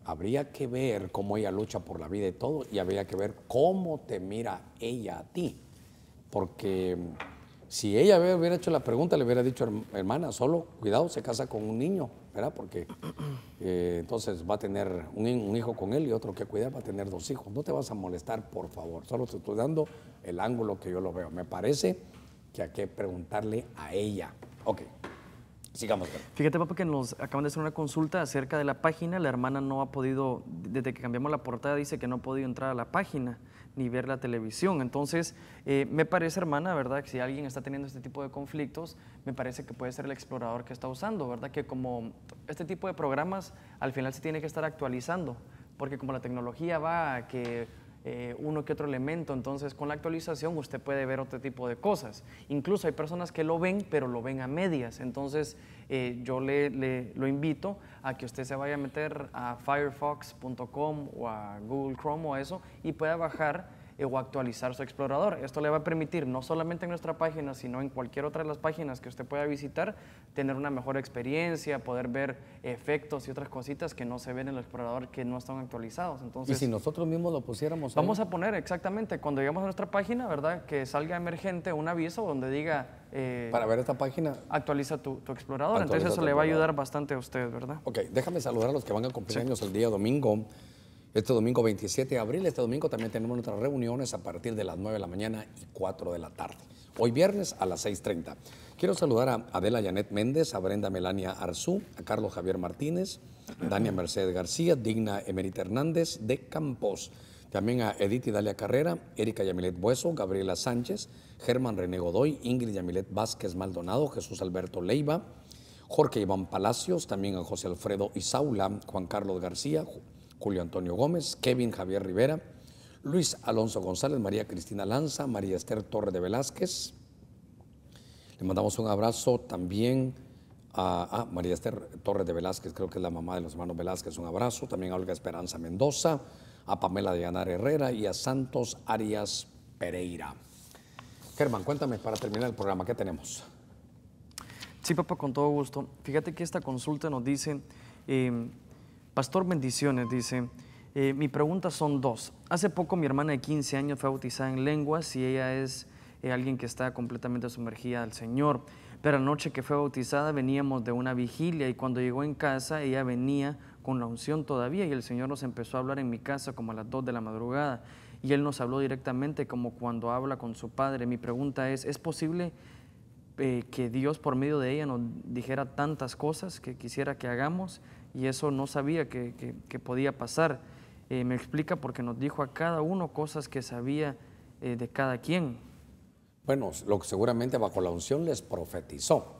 habría que ver cómo ella lucha por la vida y todo, y habría que ver cómo te mira ella a ti. Porque si ella hubiera hecho la pregunta, le hubiera dicho, hermana, solo cuidado, se casa con un niño, ¿verdad? Porque entonces va a tener un hijo con él y otro que cuidar, va a tener 2 hijos. No te vas a molestar, por favor. Solo te estoy dando el ángulo que yo lo veo. Me parece que hay que preguntarle a ella. Ok, sigamos. Fíjate, papá, que nos acaban de hacer una consulta acerca de la página. La hermana no ha podido, desde que cambiamos la portada, dice que no ha podido entrar a la página ni ver la televisión. Entonces, me parece, hermana, ¿verdad?, que si alguien está teniendo este tipo de conflictos, me parece que puede ser el explorador que está usando, ¿verdad? Que como este tipo de programas, al final se tiene que estar actualizando, porque como la tecnología va a que uno que otro elemento, entonces con la actualización usted puede ver otro tipo de cosas. Incluso hay personas que lo ven, pero lo ven a medias. Entonces, yo lo invito a que usted se vaya a meter a firefox.com o a Google Chrome o eso y pueda bajar o actualizar su explorador. Esto le va a permitir, no solamente en nuestra página, sino en cualquier otra de las páginas que usted pueda visitar, tener una mejor experiencia, poder ver efectos y otras cositas que no se ven en el explorador, que no están actualizados. Entonces, ¿y si nosotros mismos lo pusiéramos ahí? Vamos a poner exactamente, cuando llegamos a nuestra página, ¿verdad?, que salga emergente un aviso donde diga para ver esta página, actualiza tu explorador. Entonces eso le va a ayudar bastante a usted, ¿verdad? Ok, déjame saludar a los que van a cumplir años el día domingo. Este domingo 27 de abril, este domingo también tenemos nuestras reuniones a partir de las 9 de la mañana y 4 de la tarde. Hoy viernes a las 6:30. Quiero saludar a Adela Janet Méndez, a Brenda Melania Arzú, a Carlos Javier Martínez, Dania Mercedes García, Digna Emerita Hernández de Campos. También a Edith Idalia Carrera, Erika Yamilet Bueso, Gabriela Sánchez, Germán René Godoy, Ingrid Yamilet Vázquez Maldonado, Jesús Alberto Leiva, Jorge Iván Palacios, también a José Alfredo Isaula, Juan Carlos García, Julio Antonio Gómez, Kevin Javier Rivera, Luis Alonso González, María Cristina Lanza, María Esther Torre de Velázquez. Le mandamos un abrazo también María Esther Torres de Velázquez, creo que es la mamá de los hermanos Velázquez, un abrazo. También a Olga Esperanza Mendoza, a Pamela de Anar Herrera y a Santos Arias Pereira. Germán, cuéntame para terminar el programa, ¿qué tenemos? Sí, papá, con todo gusto. Fíjate que esta consulta nos dice, Pastor, bendiciones, dice, mi pregunta son dos. Hace poco mi hermana de 15 años fue bautizada en lenguas y ella es alguien que está completamente sumergida al Señor. Pero la noche que fue bautizada veníamos de una vigilia y cuando llegó en casa ella venía con la unción todavía y el Señor nos empezó a hablar en mi casa como a las 2 de la madrugada y Él nos habló directamente como cuando habla con su Padre. Mi pregunta ¿es posible que Dios por medio de ella nos dijera tantas cosas que quisiera que hagamos y eso no sabía que podía pasar? Me explica porque nos dijo a cada uno cosas que sabía de cada quien. Bueno, lo que seguramente bajo la unción les profetizó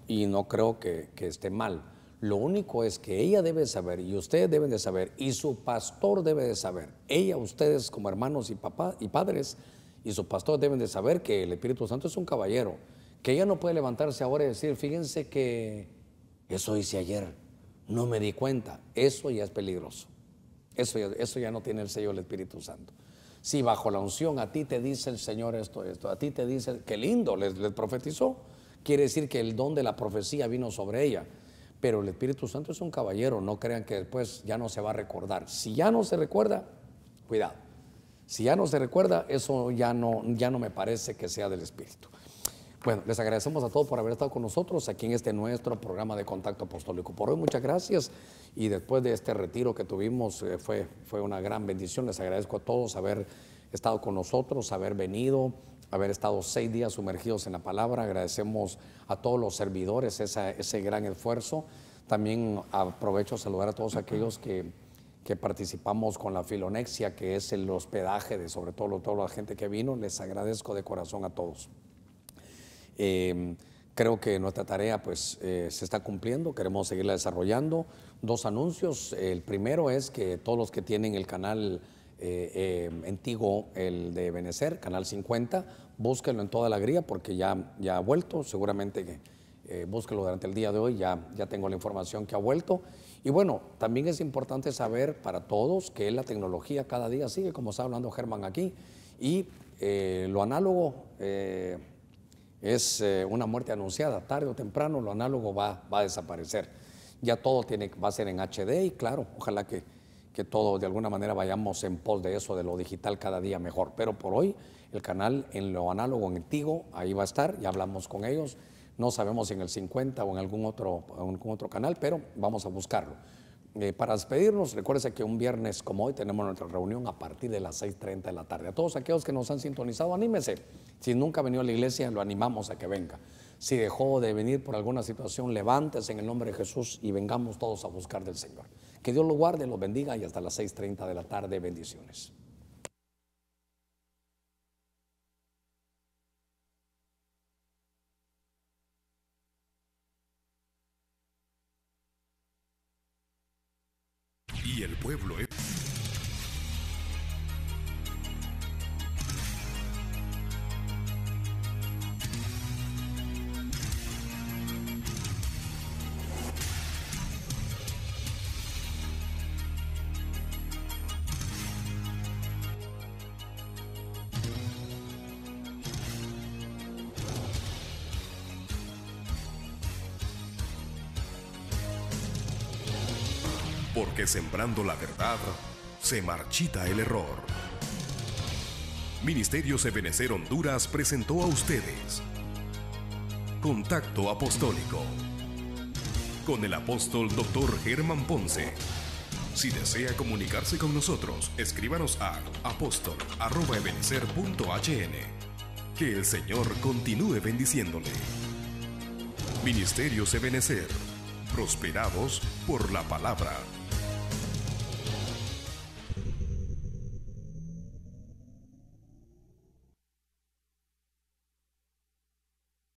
y no creo que esté mal. Lo único es que ella debe saber y ustedes deben de saber y su pastor debe de saber, ella, ustedes como hermanos y papás y padres y su pastor deben de saber que el Espíritu Santo es un caballero, que ella no puede levantarse ahora y decir, fíjense que eso hice ayer, no me di cuenta. Eso ya es peligroso, eso ya no tiene el sello del Espíritu Santo. Si bajo la unción a ti te dice el Señor esto, a ti te dice, qué lindo, les profetizó, quiere decir que el don de la profecía vino sobre ella, pero el Espíritu Santo es un caballero, no crean que después ya no se va a recordar. Si ya no se recuerda, cuidado, si ya no se recuerda, eso ya no me parece que sea del Espíritu. Bueno, les agradecemos a todos por haber estado con nosotros aquí en este nuestro programa de Contacto Apostólico. Por hoy muchas gracias y después de este retiro que tuvimos fue una gran bendición. Les agradezco a todos haber estado con nosotros, haber venido, haber estado 6 días sumergidos en la palabra. Agradecemos a todos los servidores ese gran esfuerzo. También aprovecho a saludar a todos aquellos que participamos con la Filonexia, que es el hospedaje de sobre todo toda la gente que vino. Les agradezco de corazón a todos. Creo que nuestra tarea pues se está cumpliendo, queremos seguirla desarrollando. 2 anuncios, el primero es que todos los que tienen el canal antiguo, el de Benecer, canal 50, búsquenlo en toda la grilla porque ya ha vuelto, seguramente que búsquenlo durante el día de hoy, ya tengo la información que ha vuelto. Y bueno, también es importante saber para todos que la tecnología cada día sigue, como está hablando Germán aquí, y lo análogo es una muerte anunciada, tarde o temprano lo análogo va a desaparecer. Ya todo va a ser en HD y claro, ojalá que todo de alguna manera vayamos en pos de eso, de lo digital cada día mejor. Pero por hoy el canal en lo análogo, en antiguo, ahí va a estar, ya hablamos con ellos. No sabemos si en el 50 o en algún otro canal, pero vamos a buscarlo. Para despedirnos, recuérdense que un viernes como hoy tenemos nuestra reunión a partir de las 6:30 de la tarde. A todos aquellos que nos han sintonizado, anímese. Si nunca ha venido a la iglesia, lo animamos a que venga. Si dejó de venir por alguna situación, levántese en el nombre de Jesús y vengamos todos a buscar del Señor. Que Dios lo guarde, los bendiga y hasta las 6:30 de la tarde, bendiciones. Y el pueblo es... Porque sembrando la verdad, se marchita el error. Ministerios Ebenecer Honduras presentó a ustedes Contacto Apostólico con el apóstol Dr. Germán Ponce. Si desea comunicarse con nosotros, escríbanos a apostol@ebenecer.hn. Que el Señor continúe bendiciéndole. Ministerios Ebenecer, prosperados por la palabra.